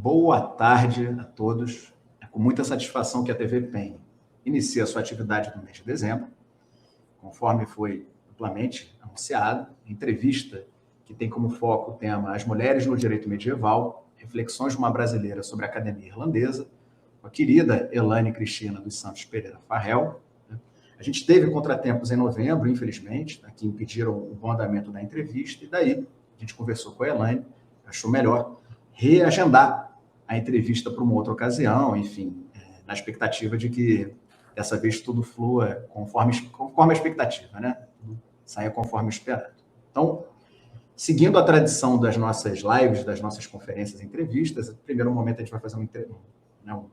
Boa tarde a todos. É com muita satisfação que a TV PEN inicia sua atividade no mês de dezembro, conforme foi amplamente anunciado, entrevista que tem como foco o tema As Mulheres no Direito Medieval, reflexões de uma brasileira sobre a Academia Irlandesa, com a querida Elaine Cristina dos Santos Pereira Farrell. A gente teve contratempos em novembro, infelizmente, que impediram o bom andamento da entrevista, e daí a gente conversou com a Elaine, achou melhor reagendar a entrevista para uma outra ocasião, enfim, na expectativa de que dessa vez tudo flua conforme a expectativa, né? Tudo saia conforme esperado. Então, seguindo a tradição das nossas lives, das nossas conferências e entrevistas, no primeiro momento a gente vai fazer uma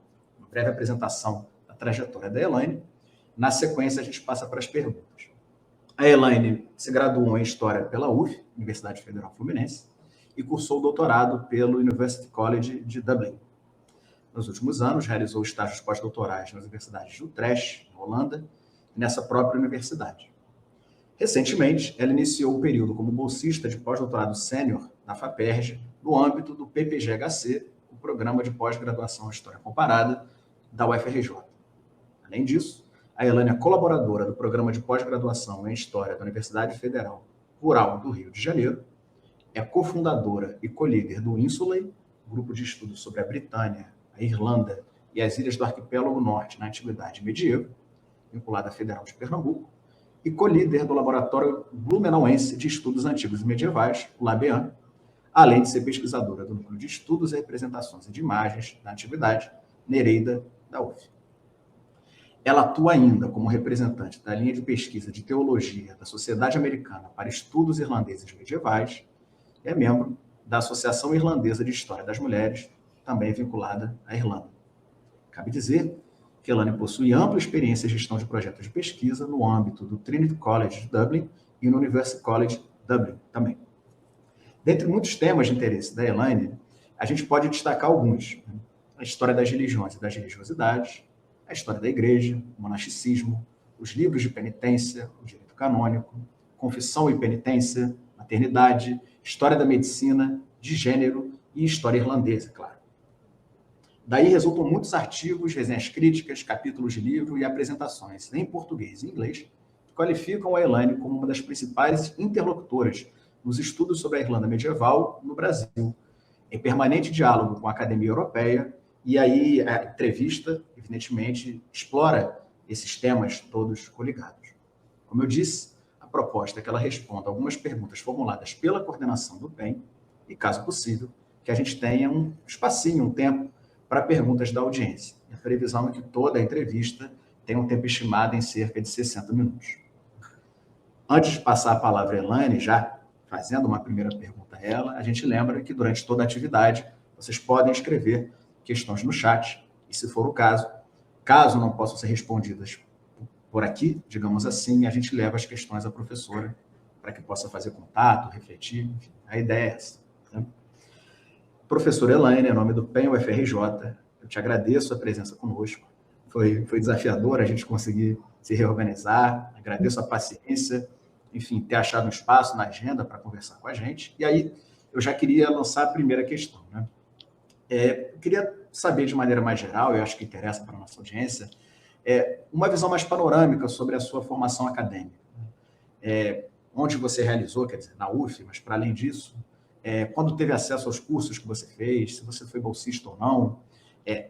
breve apresentação da trajetória da Elaine. Na sequência, a gente passa para as perguntas. A Elaine se graduou em História pela UF, Universidade Federal Fluminense, e cursou o doutorado pelo University College de Dublin. Nos últimos anos, realizou estágios pós-doutorais nas universidades de Utrecht, na Holanda, e nessa própria universidade. Recentemente, ela iniciou o período como bolsista de pós-doutorado sênior na FAPERJ, no âmbito do PPG-HC, o Programa de Pós-Graduação em História Comparada da UFRJ. Além disso, a Elaine é colaboradora do Programa de Pós-Graduação em História da Universidade Federal Rural do Rio de Janeiro, é cofundadora e co-líder do Insulay, grupo de estudos sobre a Britânia, a Irlanda e as ilhas do Arquipélago Norte na Antiguidade Medieval, vinculada à Federal de Pernambuco, e co-líder do Laboratório Blumenauense de Estudos Antigos e Medievais, o LABEAN, além de ser pesquisadora do Núcleo de Estudos e Representações e de Imagens da Antiguidade, Nereida, da UF. Ela atua ainda como representante da linha de pesquisa de teologia da Sociedade Americana para Estudos Irlandeses Medievais e é membro da Associação Irlandesa de História das Mulheres, também vinculada à Irlanda. Cabe dizer que Elaine possui ampla experiência em gestão de projetos de pesquisa no âmbito do Trinity College de Dublin e no University College Dublin também. Dentre muitos temas de interesse da Elaine, a gente pode destacar alguns. A história das religiões e das religiosidades, a história da igreja, o monasticismo, os livros de penitência, o direito canônico, confissão e penitência, maternidade, história da medicina, de gênero e história irlandesa, claro. Daí resultam muitos artigos, resenhas críticas, capítulos de livro e apresentações em português e inglês que qualificam a Elaine como uma das principais interlocutoras nos estudos sobre a Irlanda medieval no Brasil, em permanente diálogo com a Academia Europeia, e aí a entrevista, evidentemente, explora esses temas todos coligados. Como eu disse, a proposta é que ela responda algumas perguntas formuladas pela coordenação do PEN e, caso possível, que a gente tenha um espacinho, um tempo, para perguntas da audiência. A previsão é que toda a entrevista tenha um tempo estimado em cerca de 60 minutos. Antes de passar a palavra a Elaine, já fazendo uma primeira pergunta a ela, a gente lembra que durante toda a atividade vocês podem escrever questões no chat, e se for o caso não possam ser respondidas por aqui, digamos assim, a gente leva as questões à professora para que possa fazer contato, refletir, enfim, a ideia é essa. Né? Professora Elaine, em nome do PEN UFRJ, eu te agradeço a presença conosco, foi desafiador a gente conseguir se reorganizar, agradeço a paciência, enfim, ter achado um espaço na agenda para conversar com a gente, e aí eu já queria lançar a primeira questão, né? Eu queria saber de maneira mais geral, eu acho que interessa para a nossa audiência, uma visão mais panorâmica sobre a sua formação acadêmica. Onde você realizou, quer dizer, na UF, mas para além disso, quando teve acesso aos cursos que você fez, se você foi bolsista ou não,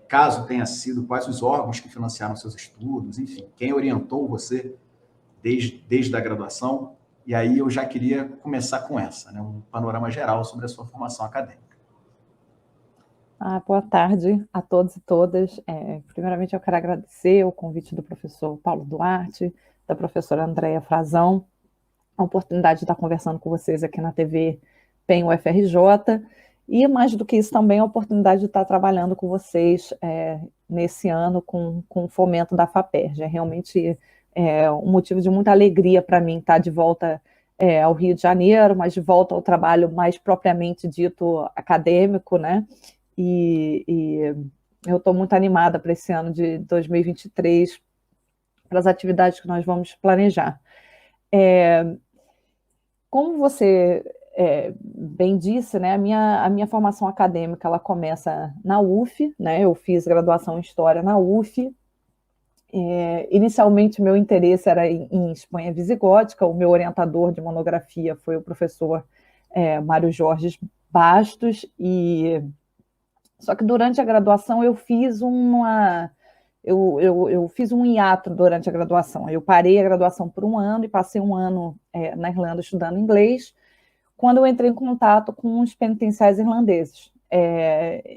caso tenha sido, quais os órgãos que financiaram seus estudos, enfim, quem orientou você desde a graduação, e aí eu já queria começar com essa, né, um panorama geral sobre a sua formação acadêmica. Boa tarde a todos e todas. Primeiramente, eu quero agradecer o convite do professor Paulo Duarte, da professora Andréia Frazão, a oportunidade de estar conversando com vocês aqui na TV PEN UFRJ, e mais do que isso também a oportunidade de estar trabalhando com vocês nesse ano com o fomento da FAPERJ. Realmente um motivo de muita alegria para mim estar de volta ao Rio de Janeiro, mas de volta ao trabalho mais propriamente dito acadêmico, né? E eu estou muito animada para esse ano de 2023, para as atividades que nós vamos planejar. Como você bem disse, né, a minha formação acadêmica ela começa na UF, né, eu fiz graduação em História na UF. Inicialmente, meu interesse era em Espanha visigótica, o meu orientador de monografia foi o professor Mário Jorge Bastos, só que durante a graduação eu fiz eu fiz um hiato durante a graduação. Eu parei a graduação por um ano e passei um ano na Irlanda estudando inglês, quando eu entrei em contato com os penitenciários irlandeses.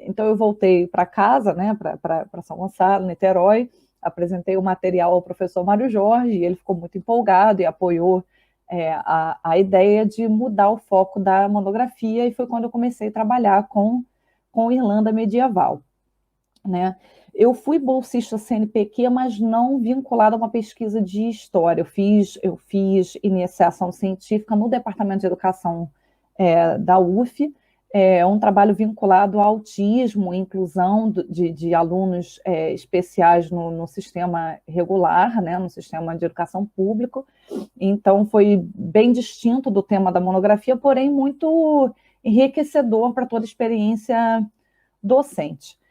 Então eu voltei para casa, né, para São Gonçalo, Niterói, apresentei o material ao professor Mário Jorge, e ele ficou muito empolgado e apoiou a ideia de mudar o foco da monografia, e foi quando eu comecei a trabalhar com Irlanda medieval, né? Eu fui bolsista CNPq, mas não vinculada a uma pesquisa de história. Eu fiz iniciação científica no Departamento de Educação da UF, um trabalho vinculado ao autismo, inclusão de alunos especiais no sistema regular, né, no sistema de educação público. Então, foi bem distinto do tema da monografia, porém muito enriquecedor para toda a experiência docente.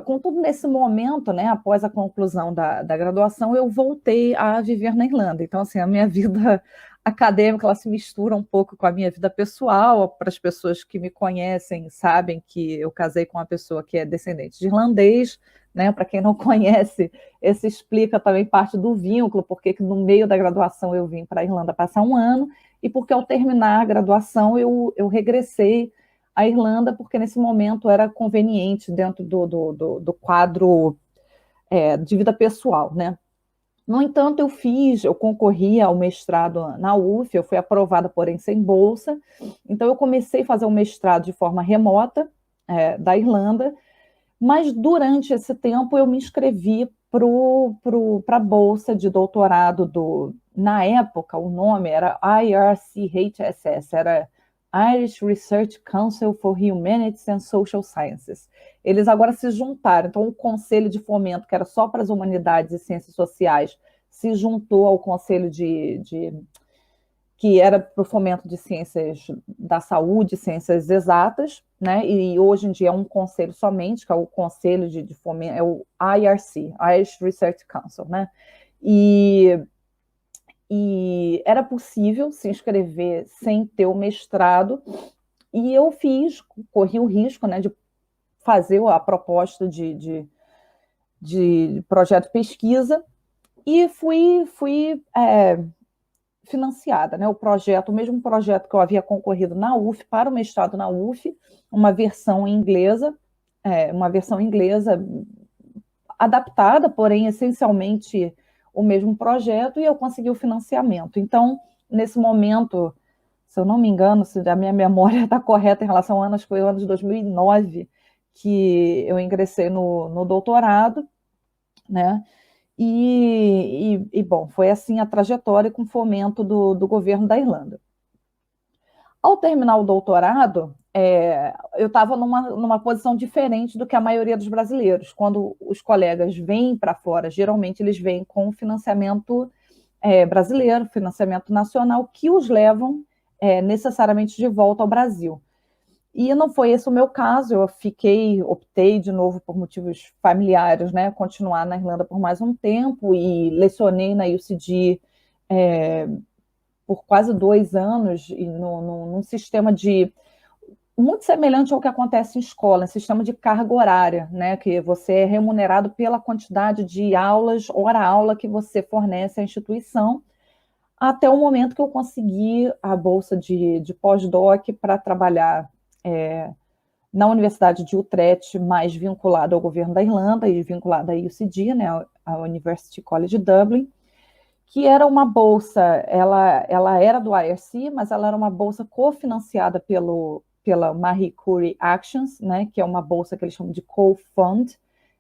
Contudo, nesse momento, né, após a conclusão da graduação, eu voltei a viver na Irlanda. Então, assim, a minha vida acadêmica ela se mistura um pouco com a minha vida pessoal. Para as pessoas que me conhecem, sabem que eu casei com uma pessoa que é descendente de irlandês, né? Para quem não conhece, esse explica também parte do vínculo, porque no meio da graduação eu vim para a Irlanda passar um ano, e porque ao terminar a graduação eu regressei à Irlanda, porque nesse momento era conveniente dentro do quadro de vida pessoal, né? No entanto, eu concorri ao mestrado na UF, eu fui aprovada, porém sem bolsa, então eu comecei a fazer o mestrado de forma remota da Irlanda, mas durante esse tempo eu me inscrevi para a bolsa de doutorado na época, o nome era IRCHSS, era Irish Research Council for Humanities and Social Sciences. Eles agora se juntaram, então o Conselho de Fomento, que era só para as humanidades e ciências sociais, se juntou ao Conselho que era para o fomento de ciências da saúde, ciências exatas, né? E hoje em dia é um conselho somente, que é o Conselho de Fomento, é o IRC, Irish Research Council, né? E era possível se inscrever sem ter o mestrado, e eu corri o risco, né, de fazer a proposta de projeto de pesquisa, e fui financiada, né, o mesmo projeto que eu havia concorrido na UF, para o mestrado na UF, uma versão inglesa adaptada, porém essencialmente o mesmo projeto, e eu consegui o financiamento. Então, nesse momento, se eu não me engano, se a minha memória está correta em relação a anos, foi o ano de 2009 que eu ingressei no doutorado, né? Bom, foi assim a trajetória com fomento do governo da Irlanda. Ao terminar o doutorado, eu estava numa posição diferente do que a maioria dos brasileiros. Quando os colegas vêm para fora, geralmente eles vêm com financiamento brasileiro, financiamento nacional, que os levam necessariamente de volta ao Brasil. E não foi esse o meu caso, optei de novo por motivos familiares, né, continuar na Irlanda por mais um tempo, e lecionei na UCD por quase 2 anos, e num sistema muito semelhante ao que acontece em escola, um sistema de carga horária, né, que você é remunerado pela quantidade de aulas, hora-aula que você fornece à instituição, até o momento que eu consegui a bolsa de pós-doc para trabalhar na Universidade de Utrecht, mais vinculada ao governo da Irlanda e vinculada à UCD, né, a University College Dublin, que era uma bolsa, ela era do IRC, mas ela era uma bolsa cofinanciada pela Marie Curie Actions, né, que é uma bolsa que eles chamam de co-fund.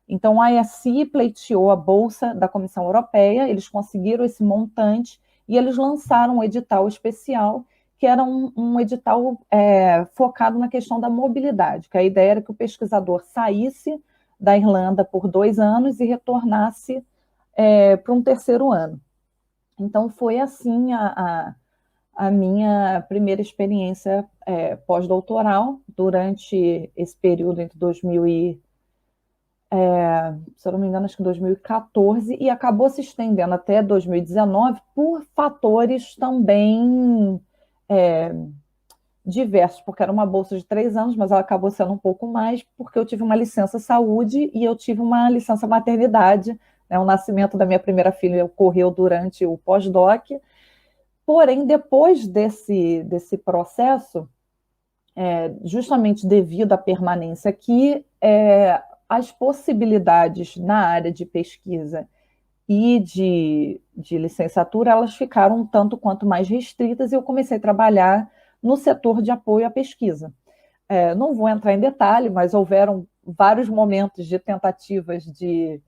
Então, a IRC pleiteou a bolsa da Comissão Europeia, eles conseguiram esse montante e eles lançaram um edital especial, que era um edital focado na questão da mobilidade, que a ideia era que o pesquisador saísse da Irlanda por 2 anos e retornasse para um terceiro ano. Então, foi assim a minha primeira experiência pós-doutoral, durante esse período entre 2000 se eu não me engano, acho que 2014, e acabou se estendendo até 2019 por fatores também diversos, porque era uma bolsa de 3 anos, mas ela acabou sendo um pouco mais, porque eu tive uma licença saúde e eu tive uma licença maternidade, né? O nascimento da minha primeira filha ocorreu durante o pós-doc, porém, depois desse processo, justamente devido à permanência aqui, as possibilidades na área de pesquisa e de licenciatura, elas ficaram um tanto quanto mais restritas e eu comecei a trabalhar no setor de apoio à pesquisa. Não vou entrar em detalhe, mas houveram vários momentos de tentativas de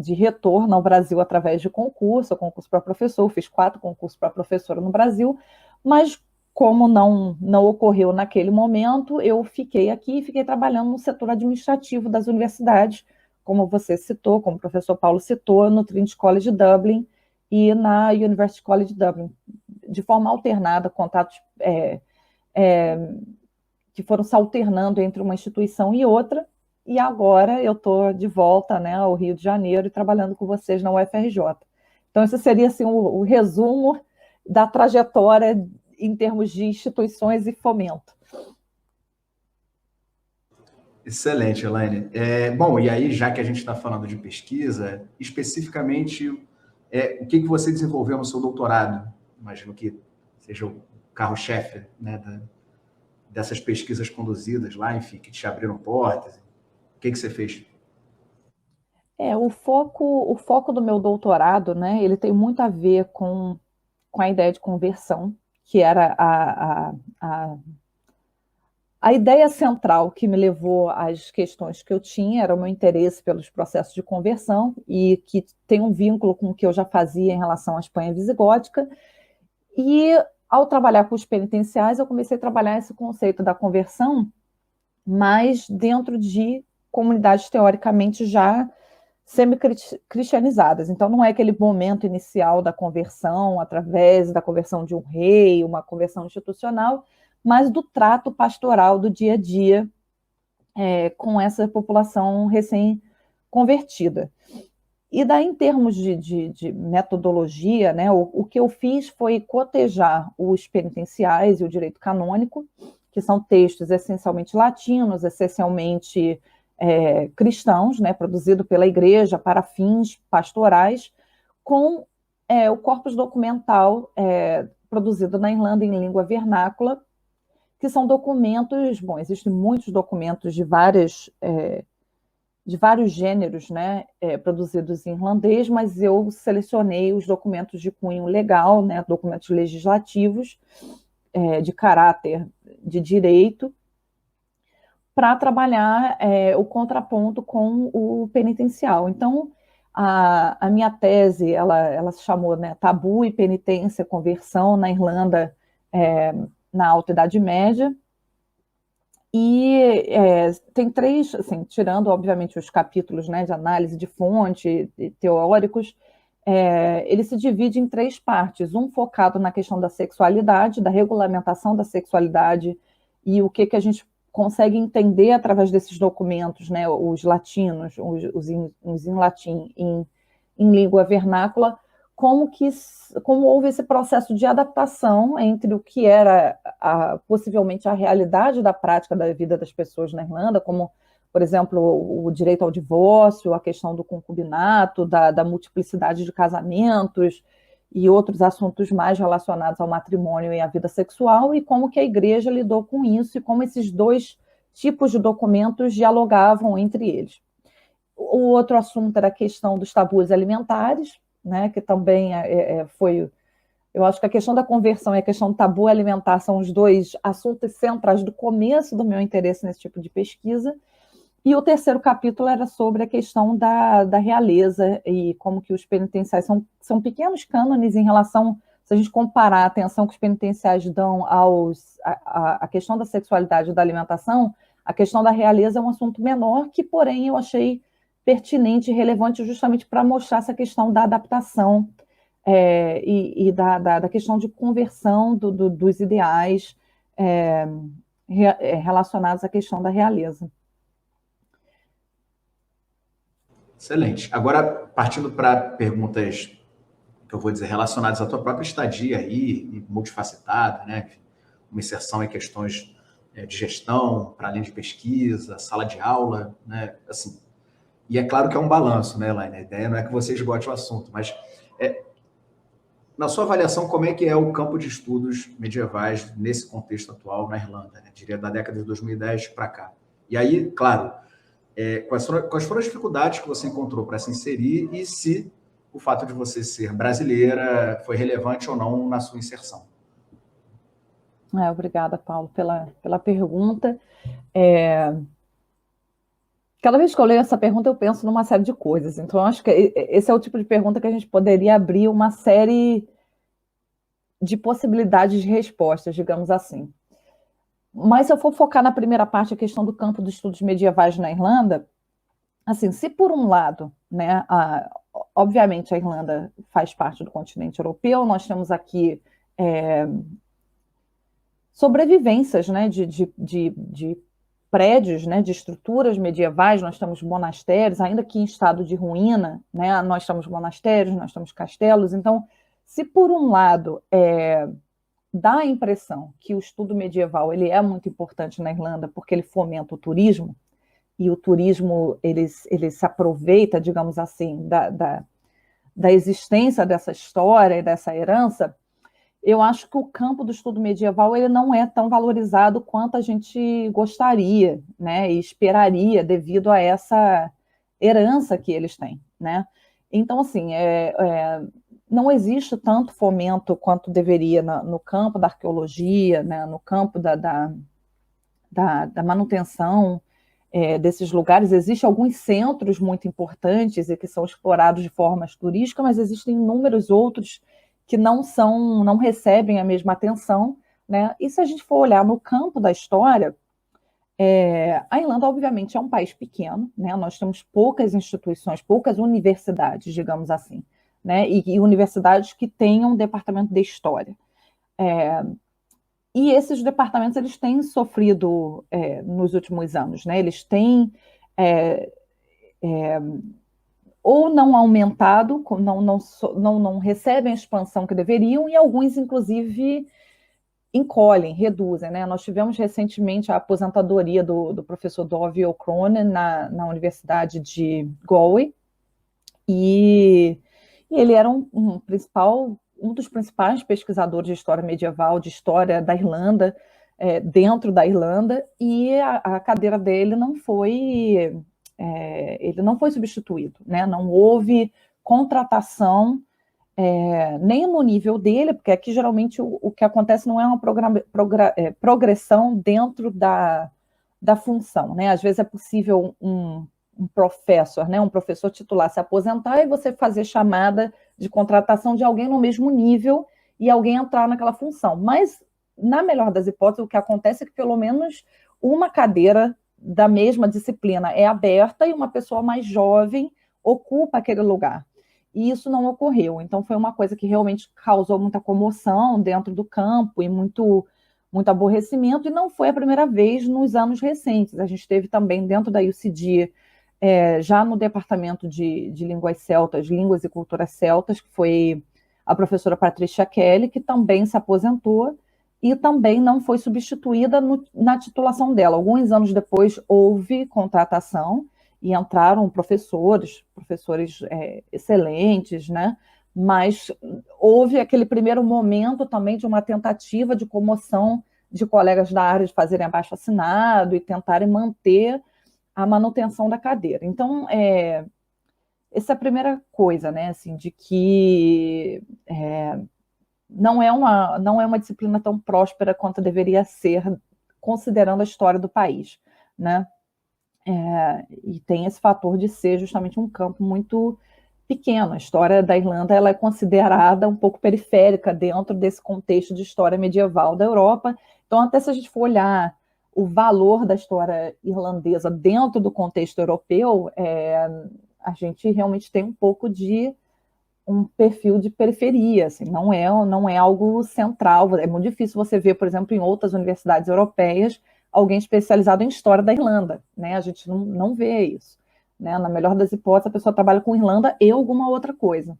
retorno ao Brasil através de concurso para professor, fiz 4 concursos para professora no Brasil, mas como não ocorreu naquele momento, eu fiquei aqui e fiquei trabalhando no setor administrativo das universidades, como você citou, como o professor Paulo citou, no Trinity College de Dublin e na University College de Dublin, de forma alternada, contatos que foram se alternando entre uma instituição e outra, e agora eu estou de volta, né, ao Rio de Janeiro e trabalhando com vocês na UFRJ. Então, esse seria assim, o resumo da trajetória em termos de instituições e fomento. Excelente, Elaine. Bom, e aí, já que a gente está falando de pesquisa, especificamente, o que você desenvolveu no seu doutorado? Imagino que seja o carro-chefe, né, dessas pesquisas conduzidas lá, enfim, que te abriram portas. O que você fez? O foco do meu doutorado, né, ele tem muito a ver com a ideia de conversão, que era a ideia central que me levou às questões que eu tinha, era o meu interesse pelos processos de conversão, e que tem um vínculo com o que eu já fazia em relação à Espanha visigótica. E, ao trabalhar com os penitenciais, eu comecei a trabalhar esse conceito da conversão, mas dentro de comunidades teoricamente já semi-cristianizadas. Então, não é aquele momento inicial da conversão, através da conversão de um rei, uma conversão institucional, mas do trato pastoral do dia a dia com essa população recém-convertida. E daí, em termos de metodologia, né, o que eu fiz foi cotejar os penitenciais e o direito canônico, que são textos essencialmente latinos, essencialmente cristãos, né, produzido pela igreja para fins pastorais, com o corpus documental produzido na Irlanda em língua vernácula, que são documentos, bom, existem muitos documentos de vários gêneros, né, produzidos em irlandês, mas eu selecionei os documentos de cunho legal, né, documentos legislativos de caráter de direito, para trabalhar o contraponto com o penitencial. Então, a minha tese, ela se chamou, né, Tabu e Penitência, Conversão na Irlanda na Alta Idade Média, e tem 3, assim, tirando, obviamente, os capítulos, né, de análise de fonte, teóricos, ele se divide em 3 partes, um focado na questão da sexualidade, da regulamentação da sexualidade, e o que a gente consegue entender através desses documentos, né, os latinos, os em latim, em língua vernácula, como houve esse processo de adaptação entre o que era possivelmente a realidade da prática da vida das pessoas na Irlanda, como, por exemplo, o direito ao divórcio, a questão do concubinato, da multiplicidade de casamentos e outros assuntos mais relacionados ao matrimônio e à vida sexual, e como que a igreja lidou com isso e como esses 2 tipos de documentos dialogavam entre eles. O outro assunto era a questão dos tabus alimentares, né, que também foi... Eu acho que a questão da conversão e a questão do tabu alimentar são os 2 assuntos centrais do começo do meu interesse nesse tipo de pesquisa. E o terceiro capítulo era sobre a questão da realeza e como que os penitenciais são pequenos cânones em relação, se a gente comparar a atenção que os penitenciais dão à questão da sexualidade e da alimentação, a questão da realeza é um assunto menor, que, porém, eu achei pertinente e relevante justamente para mostrar essa questão da adaptação da questão de conversão dos ideais relacionados à questão da realeza. Excelente. Agora, partindo para perguntas que eu vou dizer relacionadas à tua própria estadia aí, multifacetada, né? Uma inserção em questões de gestão, para além de pesquisa, sala de aula, né? Assim, e é claro que é um balanço, né, Elaine? A ideia não é que você esgote o assunto, mas na sua avaliação, como é que é o campo de estudos medievais nesse contexto atual na Irlanda, né? Diria da década de 2010 para cá. E aí, claro, quais foram as dificuldades que você encontrou para se inserir e se o fato de você ser brasileira foi relevante ou não na sua inserção? Obrigada, Paulo, pela pergunta. Cada vez que eu leio essa pergunta, eu penso numa série de coisas. Então, eu acho que esse é o tipo de pergunta que a gente poderia abrir uma série de possibilidades de respostas, digamos assim. Mas se eu for focar na primeira parte, a questão do campo dos estudos medievais na Irlanda, assim, se por um lado, né, obviamente a Irlanda faz parte do continente europeu, nós temos aqui sobrevivências, né, de prédios, né, de estruturas medievais, nós temos monastérios, ainda que em estado de ruína, né, nós temos monastérios, nós temos castelos. Então, se por um lado dá a impressão que o estudo medieval ele é muito importante na Irlanda porque ele fomenta o turismo, e o turismo ele se aproveita, digamos assim, da existência dessa história e dessa herança, eu acho que o campo do estudo medieval ele não é tão valorizado quanto a gente gostaria, né, e esperaria devido a essa herança que eles têm, né? Então, assim, não existe tanto fomento quanto deveria no campo da arqueologia, né, no campo da manutenção desses lugares. Existem alguns centros muito importantes e que são explorados de forma turística, mas existem inúmeros outros que não recebem a mesma atenção, né? E se a gente for olhar no campo da história, a Irlanda, obviamente, é um país pequeno, né? Nós temos poucas instituições, poucas universidades, digamos assim, né? E universidades que tenham um departamento de história. E esses departamentos eles têm sofrido nos últimos anos, né? Eles têm ou não aumentado, não recebem a expansão que deveriam, e alguns, inclusive, encolhem, reduzem, né? Nós tivemos recentemente a aposentadoria do professor Dovie O'Cronin na Universidade de Galway, e ele era um dos principais pesquisadores de história medieval, de história da Irlanda, dentro da Irlanda, e a cadeira dele ele não foi substituído, né? Não houve contratação nem no nível dele, porque aqui geralmente o que acontece não é uma progressão dentro da função, né? Às vezes é possível um professor, né, um professor titular se aposentar e você fazer chamada de contratação de alguém no mesmo nível e alguém entrar naquela função. Mas, na melhor das hipóteses, o que acontece é que pelo menos uma cadeira da mesma disciplina é aberta e uma pessoa mais jovem ocupa aquele lugar. E isso não ocorreu. Então, foi uma coisa que realmente causou muita comoção dentro do campo e muito aborrecimento, e não foi a primeira vez nos anos recentes. A gente teve também dentro da UCD, já no departamento de línguas celtas, línguas e culturas celtas, que foi a professora Patricia Kelly, que também se aposentou e também não foi substituída na titulação dela. Alguns anos depois houve contratação e entraram professores excelentes, né? Mas houve aquele primeiro momento também de uma tentativa de comoção de colegas da área de fazerem abaixo-assinado e tentarem manter a manutenção da cadeira. Então, essa é a primeira coisa, né? Assim, de que não é uma disciplina tão próspera quanto deveria ser, considerando a história do país, né? E tem esse fator de ser justamente um campo muito pequeno. A história da Irlanda ela é considerada um pouco periférica dentro desse contexto de história medieval da Europa. Então, até se a gente for olhar o valor da história irlandesa dentro do contexto europeu, a gente realmente tem um pouco de um perfil de periferia, assim, não é algo central. É muito difícil você ver, por exemplo, em outras universidades europeias, alguém especializado em história da Irlanda, né? A gente não vê isso, né? Na melhor das hipóteses, a pessoa trabalha com Irlanda e alguma outra coisa.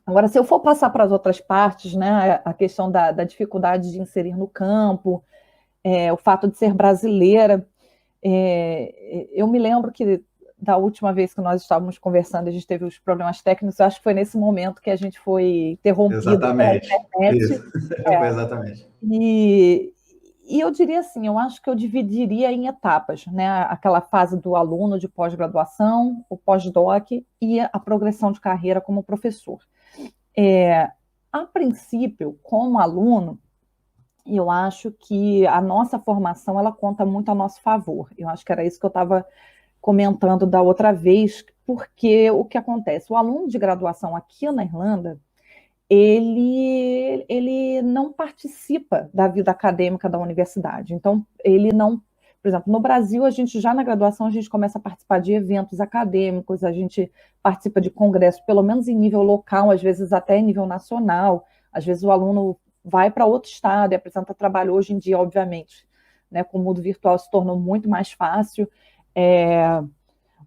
Agora, se eu for passar para as outras partes, né, a questão da dificuldade de inserir no campo, o fato de ser brasileira, eu me lembro que da última vez que nós estávamos conversando, a gente teve os problemas técnicos, eu acho que foi nesse momento que a gente foi interrompido pela Exatamente. internet. Isso. Foi exatamente. E eu diria assim, eu acho que eu dividiria em etapas, né? Aquela fase do aluno de pós-graduação, o pós-doc e a progressão de carreira como professor. A princípio, como aluno, eu acho que a nossa formação ela conta muito a nosso favor. Eu acho que era isso que eu estava comentando da outra vez, porque o que acontece? O aluno de graduação aqui na Irlanda, ele não participa da vida acadêmica da universidade. Então, ele não... Por exemplo, no Brasil, a gente já na graduação, a gente começa a participar de eventos acadêmicos, a gente participa de congressos, pelo menos em nível local, às vezes até em nível nacional. Às vezes o aluno vai para outro estado e apresenta trabalho. Hoje em dia, obviamente, né, com o mundo virtual se tornou muito mais fácil.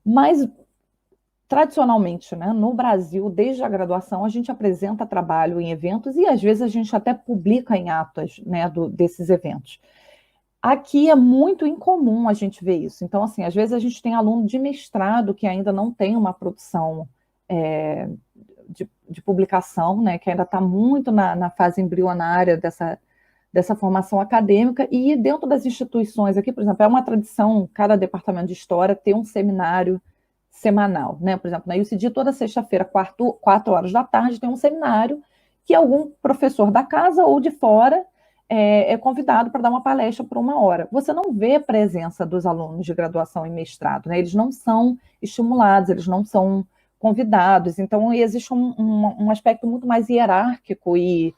Mas, tradicionalmente, né, no Brasil, desde a graduação, a gente apresenta trabalho em eventos e, às vezes, a gente até publica em atas, né, desses eventos. Aqui é muito incomum a gente ver isso. Então, assim, às vezes a gente tem aluno de mestrado que ainda não tem uma produção de publicação, né, que ainda está muito na fase embrionária dessa formação acadêmica, e dentro das instituições aqui, por exemplo, é uma tradição, cada departamento de história ter um seminário semanal, né? Por exemplo, na UCD, toda sexta-feira, 4 horas da tarde, tem um seminário que algum professor da casa ou de fora é convidado para dar uma palestra por 1 hora. Você não vê a presença dos alunos de graduação e mestrado, né? Eles não são estimulados, eles não são convidados, então existe um aspecto muito mais hierárquico e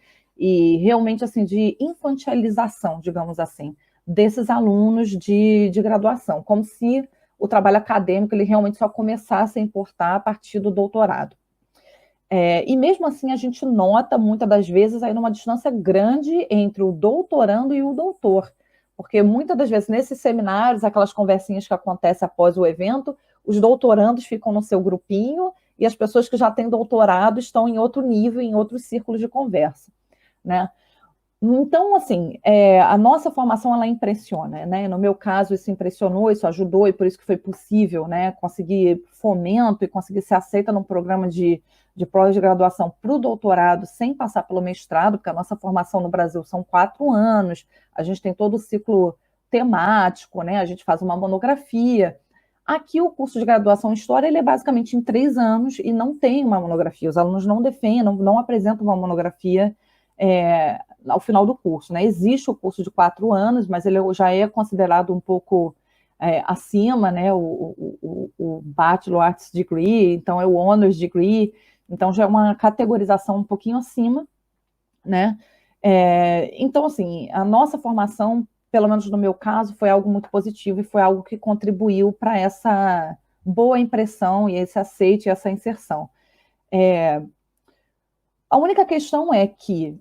realmente assim de infantilização, digamos assim, desses alunos de graduação, como se o trabalho acadêmico ele realmente só começasse a importar a partir do doutorado. E mesmo assim a gente nota muitas das vezes aí uma distância grande entre o doutorando e o doutor, porque muitas das vezes nesses seminários, aquelas conversinhas que acontecem após o evento, os doutorandos ficam no seu grupinho e as pessoas que já têm doutorado estão em outro nível, em outros círculos de conversa, né? Então, assim, a nossa formação, ela impressiona, né? No meu caso, isso impressionou, isso ajudou, e por isso que foi possível, né, conseguir fomento e conseguir ser aceita num programa de pós-graduação para o doutorado, sem passar pelo mestrado, porque a nossa formação no Brasil são 4 anos, a gente tem todo o ciclo temático, né? A gente faz uma monografia. Aqui, o curso de graduação em História, ele é basicamente em 3 anos e não tem uma monografia. Os alunos não defendem, não apresentam uma monografia ao final do curso, né? Existe o curso de 4 anos, mas ele já é considerado um pouco acima, né? O Bachelor Arts Degree, então é o Honors Degree, então já é uma categorização um pouquinho acima, né? Então, assim, a nossa formação, pelo menos no meu caso, foi algo muito positivo e foi algo que contribuiu para essa boa impressão e esse aceite e essa inserção. A única questão é que,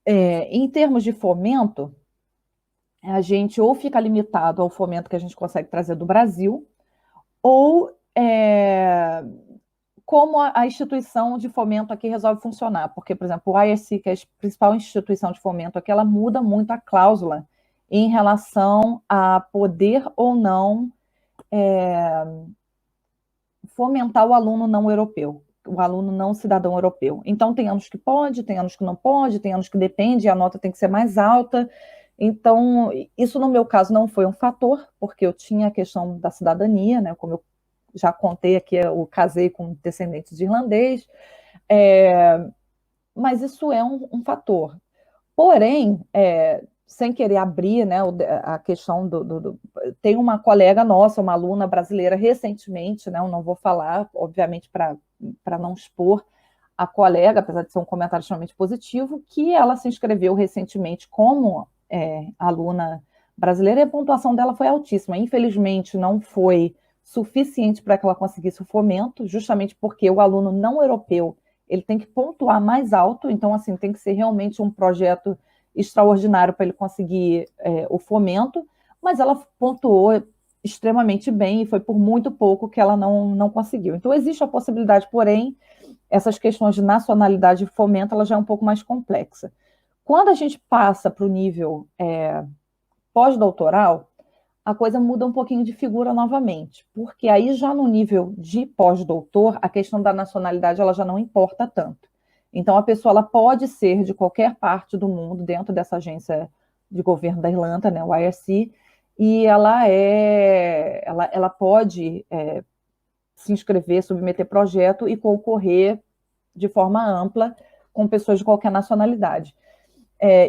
em termos de fomento, a gente ou fica limitado ao fomento que a gente consegue trazer do Brasil, ou como a instituição de fomento aqui resolve funcionar. Porque, por exemplo, o ISC, que é a principal instituição de fomento aqui, ela muda muito a cláusula em relação a poder ou não fomentar o aluno não europeu, o aluno não cidadão europeu. Então, tem anos que pode, tem anos que não pode, tem anos que depende, e a nota tem que ser mais alta. Então, isso no meu caso não foi um fator, porque eu tinha a questão da cidadania, né? Como eu já contei aqui, eu casei com descendentes de irlandês, mas isso é um fator. Porém, sem querer abrir, né, a questão tem uma colega nossa, uma aluna brasileira, recentemente, né, eu não vou falar, obviamente, para não expor a colega, apesar de ser um comentário extremamente positivo, que ela se inscreveu recentemente como aluna brasileira e a pontuação dela foi altíssima. Infelizmente, não foi suficiente para que ela conseguisse o fomento, justamente porque o aluno não europeu ele tem que pontuar mais alto, então assim tem que ser realmente um projeto extraordinário para ele conseguir o fomento, mas ela pontuou extremamente bem e foi por muito pouco que ela não conseguiu. Então existe a possibilidade, porém, essas questões de nacionalidade e fomento, ela já é um pouco mais complexa. Quando a gente passa para o nível pós-doutoral, a coisa muda um pouquinho de figura novamente, porque aí já no nível de pós-doutor, a questão da nacionalidade ela já não importa tanto. Então a pessoa ela pode ser de qualquer parte do mundo dentro dessa agência de governo da Irlanda, né, o IRC, e ela pode se inscrever, submeter projeto e concorrer de forma ampla com pessoas de qualquer nacionalidade.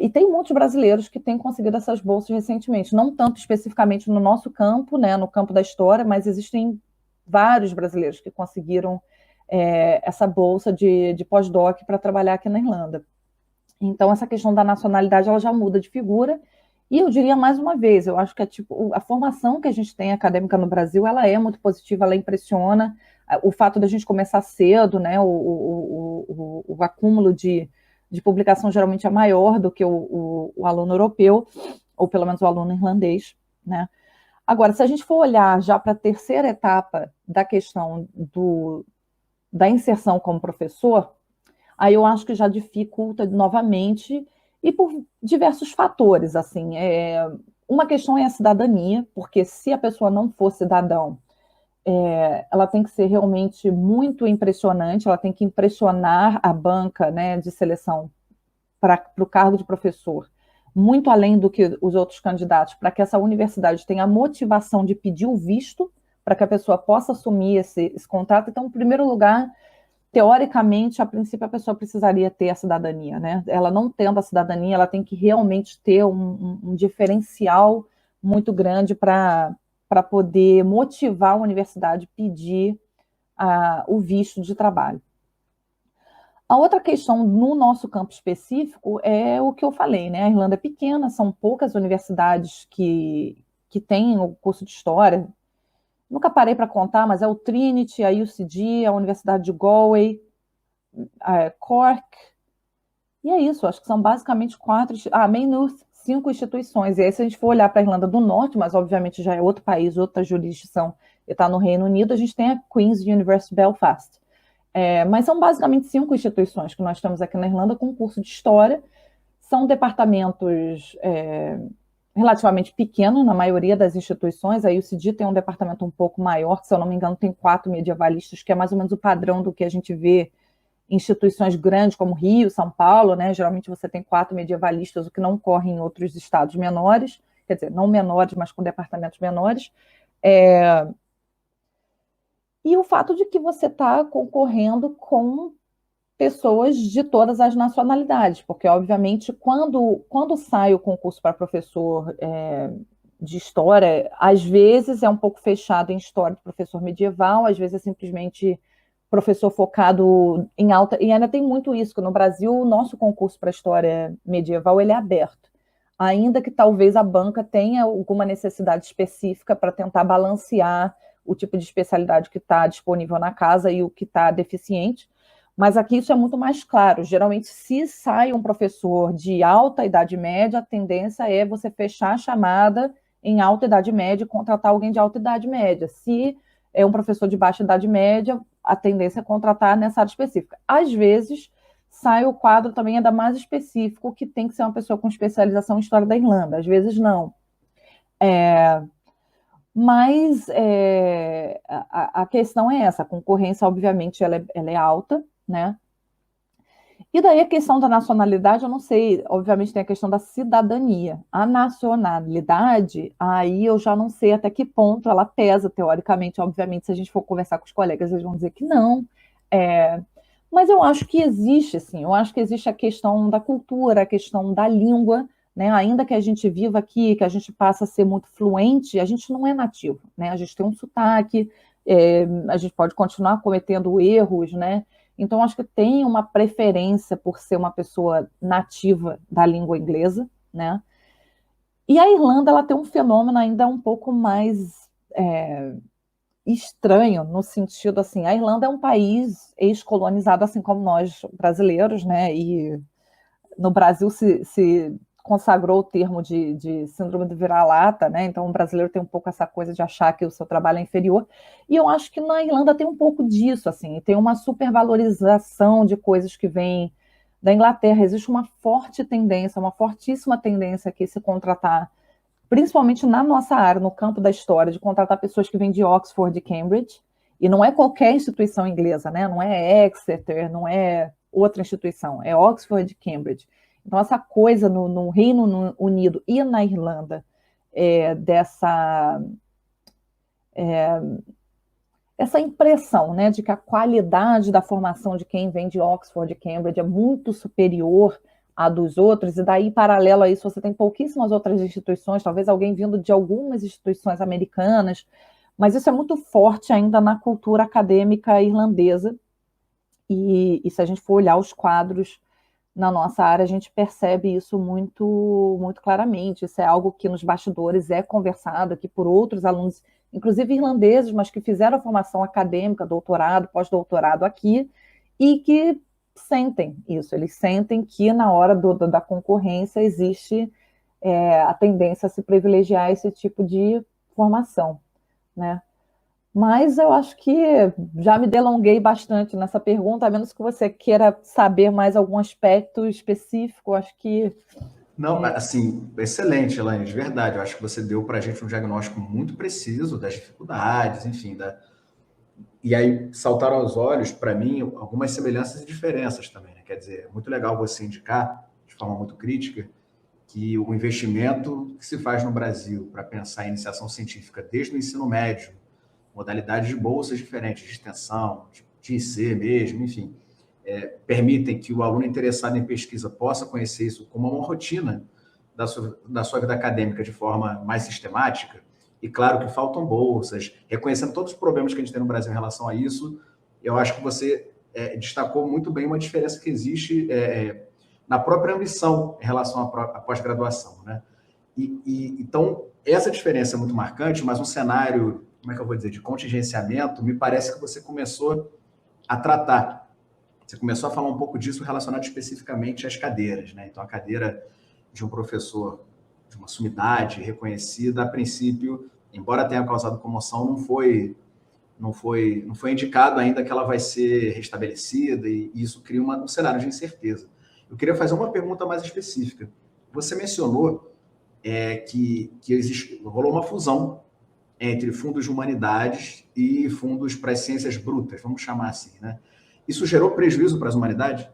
E tem muitos brasileiros que têm conseguido essas bolsas recentemente, não tanto especificamente no nosso campo, né, no campo da história, mas existem vários brasileiros que conseguiram essa bolsa de pós-doc para trabalhar aqui na Irlanda. Então, essa questão da nacionalidade ela já muda de figura, e eu diria mais uma vez, eu acho que a formação que a gente tem acadêmica no Brasil, ela é muito positiva, ela impressiona, o fato da gente começar cedo, né, o acúmulo de publicação geralmente é maior do que o aluno europeu, ou pelo menos o aluno irlandês, né? Agora, se a gente for olhar já para a terceira etapa da questão da inserção como professor, aí eu acho que já dificulta novamente, e por diversos fatores, assim, uma questão é a cidadania, porque se a pessoa não for cidadão, ela tem que ser realmente muito impressionante, ela tem que impressionar a banca, né, de seleção para o cargo de professor, muito além do que os outros candidatos, para que essa universidade tenha a motivação de pedir o visto, para que a pessoa possa assumir esse contrato. Então, em primeiro lugar, teoricamente, a princípio, a pessoa precisaria ter a cidadania, né? Ela não tendo a cidadania, ela tem que realmente ter um diferencial muito grande para poder motivar a universidade a pedir o visto de trabalho. A outra questão no nosso campo específico é o que eu falei, né? A Irlanda é pequena, são poucas universidades que têm o curso de História. Nunca parei para contar, mas é o Trinity, a UCD, a Universidade de Galway, a Cork, e é isso, acho que são basicamente Maynooth, 5 instituições. E aí, se a gente for olhar para a Irlanda do Norte, mas obviamente já é outro país, outra jurisdição, e está no Reino Unido, a gente tem a Queen's University Belfast. Mas são basicamente 5 instituições que nós temos aqui na Irlanda com curso de História. São departamentos relativamente pequenos na maioria das instituições. A UCD tem um departamento um pouco maior, que, se eu não me engano, tem 4 medievalistas, que é mais ou menos o padrão do que a gente vê em instituições grandes como Rio, São Paulo, né? Geralmente você tem 4 medievalistas, o que não ocorre em outros estados menores, quer dizer, não menores, mas com departamentos menores. E o fato de que você está concorrendo com pessoas de todas as nacionalidades, porque, obviamente, quando sai o concurso para professor de História, às vezes é um pouco fechado em História de professor medieval, às vezes é simplesmente professor focado em alta, e ainda tem muito isso, que no Brasil o nosso concurso para História medieval ele é aberto, ainda que talvez a banca tenha alguma necessidade específica para tentar balancear o tipo de especialidade que está disponível na casa e o que está deficiente, mas aqui isso é muito mais claro. Geralmente, se sai um professor de alta idade média, a tendência é você fechar a chamada em alta idade média e contratar alguém de alta idade média. Se é um professor de baixa idade média, a tendência é contratar nessa área específica. Às vezes, sai o quadro também ainda mais específico, que tem que ser uma pessoa com especialização em História da Irlanda. Às vezes, não. Mas a questão é essa, a concorrência, obviamente, ela é alta, né? E daí a questão da nacionalidade, eu não sei, obviamente tem a questão da cidadania. A nacionalidade, aí eu já não sei até que ponto ela pesa, teoricamente, obviamente, se a gente for conversar com os colegas, eles vão dizer que não. Mas eu acho que existe, sim, eu acho que existe a questão da cultura, a questão da língua, né? Ainda que a gente viva aqui, que a gente passa a ser muito fluente, a gente não é nativo, né? A gente tem um sotaque, a gente pode continuar cometendo erros, né? Então, acho que tem uma preferência por ser uma pessoa nativa da língua inglesa, né? E a Irlanda, ela tem um fenômeno ainda um pouco mais estranho no sentido assim, a Irlanda é um país ex-colonizado, assim como nós brasileiros, né? E no Brasil se consagrou o termo de síndrome do vira-lata, né? Então o brasileiro tem um pouco essa coisa de achar que o seu trabalho é inferior. E eu acho que na Irlanda tem um pouco disso, assim, tem uma supervalorização de coisas que vêm da Inglaterra. Existe uma forte tendência, uma fortíssima tendência aqui se contratar, principalmente na nossa área, no campo da história, de contratar pessoas que vêm de Oxford e Cambridge, e não é qualquer instituição inglesa, né? Não é Exeter, não é outra instituição, é Oxford e Cambridge. Então, essa coisa no Reino Unido e na Irlanda, dessa essa impressão, né, de que a qualidade da formação de quem vem de Oxford e Cambridge é muito superior à dos outros, e daí, paralelo a isso, você tem pouquíssimas outras instituições, talvez alguém vindo de algumas instituições americanas, mas isso é muito forte ainda na cultura acadêmica irlandesa, e se a gente for olhar os quadros na nossa área, a gente percebe isso muito, muito claramente. Isso é algo que nos bastidores é conversado aqui por outros alunos, inclusive irlandeses, mas que fizeram a formação acadêmica, doutorado, pós-doutorado aqui, e que sentem isso. Eles sentem que na hora da concorrência existe a tendência a se privilegiar esse tipo de formação, né? Mas eu acho que já me delonguei bastante nessa pergunta, a menos que você queira saber mais algum aspecto específico, acho que... Não, assim, excelente, Elaine, de verdade. Eu acho que você deu para a gente um diagnóstico muito preciso das dificuldades, enfim, e aí saltaram aos olhos, para mim, algumas semelhanças e diferenças também, né? Quer dizer, é muito legal você indicar, de forma muito crítica, que o investimento que se faz no Brasil para pensar em iniciação científica desde o ensino médio, modalidades de bolsas diferentes, de extensão, de IC mesmo, enfim, permitem que o aluno interessado em pesquisa possa conhecer isso como uma rotina da sua vida acadêmica de forma mais sistemática. E claro que faltam bolsas, reconhecendo todos os problemas que a gente tem no Brasil em relação a isso, eu acho que você destacou muito bem uma diferença que existe na própria ambição em relação à pós-graduação, né? Então, essa diferença é muito marcante, mas um cenário, como é que eu vou dizer, de contingenciamento, me parece que você começou a tratar. Você começou a falar um pouco disso relacionado especificamente às cadeiras, né? Então, a cadeira de um professor de uma sumidade reconhecida, a princípio, embora tenha causado comoção, não foi indicado ainda que ela vai ser restabelecida, e isso cria um cenário de incerteza. Eu queria fazer uma pergunta mais específica. Você mencionou que rolou uma fusão entre fundos de humanidades e fundos para as ciências brutas, vamos chamar assim, né? Isso gerou prejuízo para as humanidades?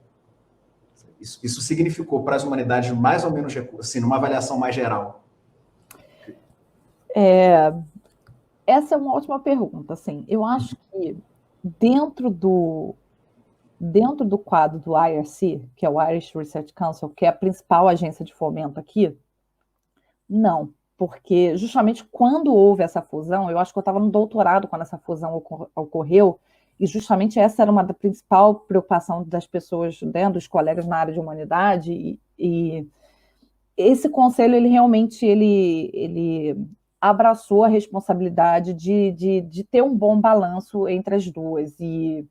Isso significou para as humanidades mais ou menos recursos, assim, numa avaliação mais geral? Essa é uma ótima pergunta. Assim, eu acho que dentro do quadro do IRC, que é o Irish Research Council, que é a principal agência de fomento aqui, não, porque justamente quando houve essa fusão, eu acho que eu estava no doutorado quando essa fusão ocorreu, e justamente essa era uma da principal preocupação das pessoas, né, dos colegas na área de humanidade, e esse conselho, ele realmente ele abraçou a responsabilidade de ter um bom balanço entre as duas, e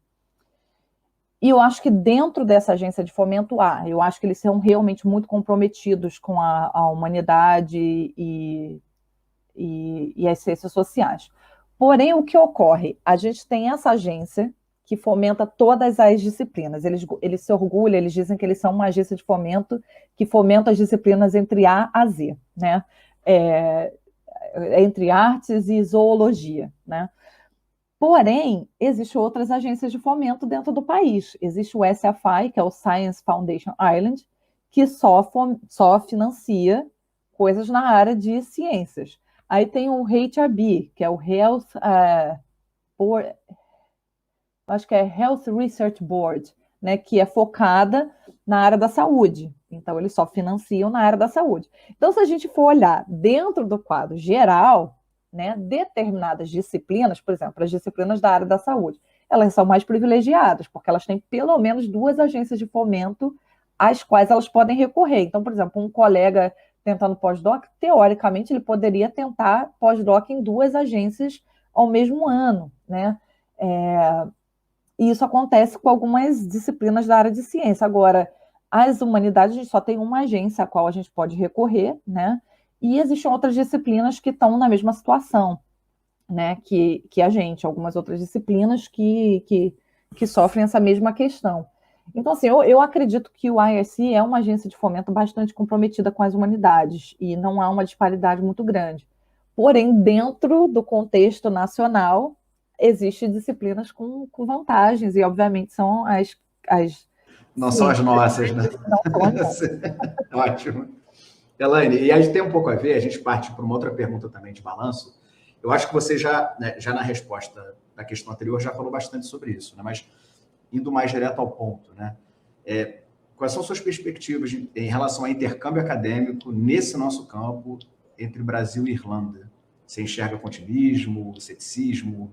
eu acho que dentro dessa agência de fomento eu acho que eles são realmente muito comprometidos com a humanidade e as ciências sociais. Porém, o que ocorre? A gente tem essa agência que fomenta todas as disciplinas. Eles se orgulham, eles dizem que eles são uma agência de fomento que fomenta as disciplinas entre A a Z, né? Entre artes e zoologia, né? Porém, existem outras agências de fomento dentro do país. Existe o SFI, que é o Science Foundation Ireland, que só financia coisas na área de ciências. Aí tem o HRB, que é o Health Board, acho que é Health Research Board, né, que é focada na área da saúde. Então, eles só financiam na área da saúde. Então, se a gente for olhar dentro do quadro geral, né, determinadas disciplinas, por exemplo, as disciplinas da área da saúde, elas são mais privilegiadas, porque elas têm pelo menos 2 agências de fomento às quais elas podem recorrer. Então, por exemplo, um colega tentando pós-doc, teoricamente, ele poderia tentar pós-doc em 2 agências ao mesmo ano, né? E isso acontece com algumas disciplinas da área de ciência. Agora, as humanidades, a gente só tem uma agência a qual a gente pode recorrer, né? E existem outras disciplinas que estão na mesma situação, né? Que a gente, algumas outras disciplinas que sofrem essa mesma questão. Então, assim, eu acredito que o IRC é uma agência de fomento bastante comprometida com as humanidades e não há uma disparidade muito grande. Porém, dentro do contexto nacional, existem disciplinas com vantagens e, obviamente, são as não são as nossas, né? Não são as nossas. Ótimo. Elaine, e a gente tem um pouco a ver, a gente parte para uma outra pergunta também de balanço. Eu acho que você já, né, já na resposta da questão anterior, já falou bastante sobre isso, né? Mas indo mais direto ao ponto, né? Quais são suas perspectivas em relação ao intercâmbio acadêmico nesse nosso campo entre Brasil e Irlanda? Você enxerga continuismo, ceticismo?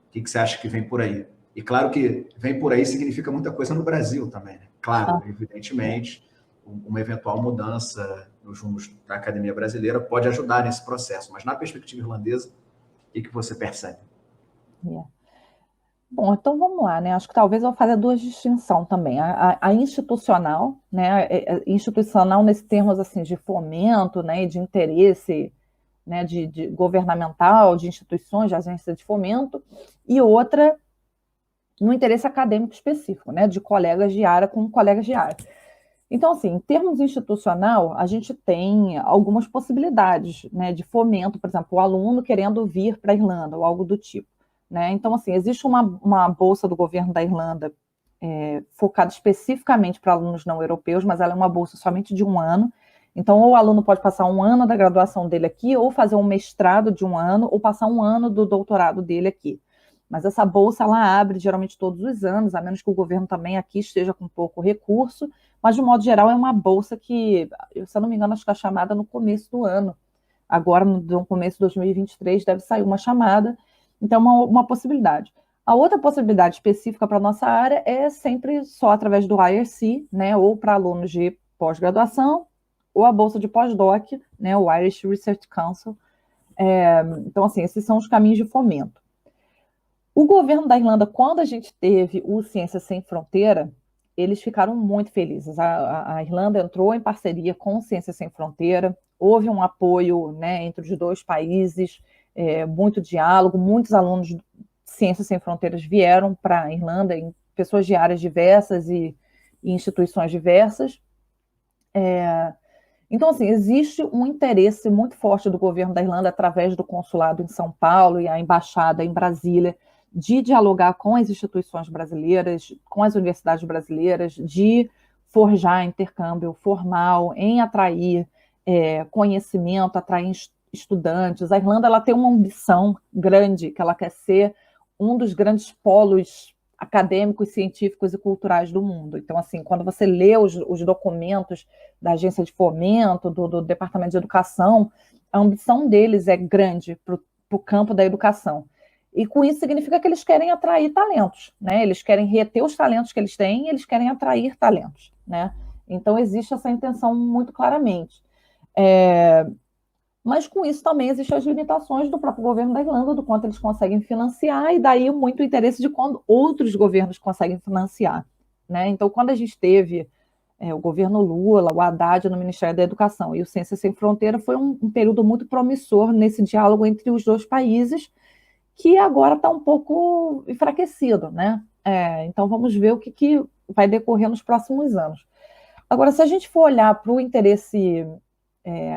O que você acha que vem por aí? E claro que vem por aí significa muita coisa no Brasil também, né? Claro, evidentemente, uma eventual mudança nos rumos da academia brasileira pode ajudar nesse processo, mas na perspectiva irlandesa, o que você percebe? Bom, então vamos lá, né? Acho que talvez eu faça duas distinções também. A institucional, né? Institucional nesse termos assim de fomento, né? E de interesse, né? De governamental, de instituições, de agências de fomento, e outra no interesse acadêmico específico, né? De colegas de área com colegas de área. Então, assim, em termos institucional, a gente tem algumas possibilidades, né? De fomento, por exemplo, o aluno querendo vir para a Irlanda ou algo do tipo. Né? Então, assim, existe uma bolsa do governo da Irlanda focada especificamente para alunos não europeus, mas ela é uma bolsa somente de um ano. Então, ou o aluno pode passar um ano da graduação dele aqui, ou fazer um mestrado de um ano, ou passar um ano do doutorado dele aqui. Mas essa bolsa, ela abre geralmente todos os anos, a menos que o governo também aqui esteja com pouco recurso, mas, de modo geral, é uma bolsa que, se eu não me engano, acho que é chamada no começo do ano. Agora, no começo de 2023, deve sair uma chamada. Então, uma possibilidade. A outra possibilidade específica para a nossa área é sempre só através do IRC, né, ou para alunos de pós-graduação, ou a bolsa de pós-doc, né, o Irish Research Council. Então, assim, esses são os caminhos de fomento. O governo da Irlanda, quando a gente teve o Ciências Sem Fronteira, eles ficaram muito felizes. A Irlanda entrou em parceria com o Ciências Sem Fronteira, houve um apoio, né, entre os dois países, muito diálogo, muitos alunos de Ciências Sem Fronteiras vieram para a Irlanda, pessoas de áreas diversas e instituições diversas. Então, assim, existe um interesse muito forte do governo da Irlanda, através do consulado em São Paulo e a embaixada em Brasília, de dialogar com as instituições brasileiras, com as universidades brasileiras, de forjar intercâmbio formal, em atrair conhecimento, atrair estudantes. A Irlanda ela tem uma ambição grande, que ela quer ser um dos grandes polos acadêmicos, científicos e culturais do mundo. Então, assim, quando você lê os documentos da Agência de Fomento, do Departamento de Educação, a ambição deles é grande para o campo da educação. E com isso significa que eles querem atrair talentos, né? Eles querem reter os talentos que eles têm e eles querem atrair talentos, né? Então, existe essa intenção muito claramente. Mas com isso também existem as limitações do próprio governo da Irlanda, do quanto eles conseguem financiar, e daí muito interesse de quando outros governos conseguem financiar. Né? Então, quando a gente teve o governo Lula, o Haddad no Ministério da Educação e o Ciências Sem Fronteira, foi um período muito promissor nesse diálogo entre os dois países, que agora está um pouco enfraquecido. Né? Então, vamos ver o que vai decorrer nos próximos anos. Agora, se a gente for olhar para o interesse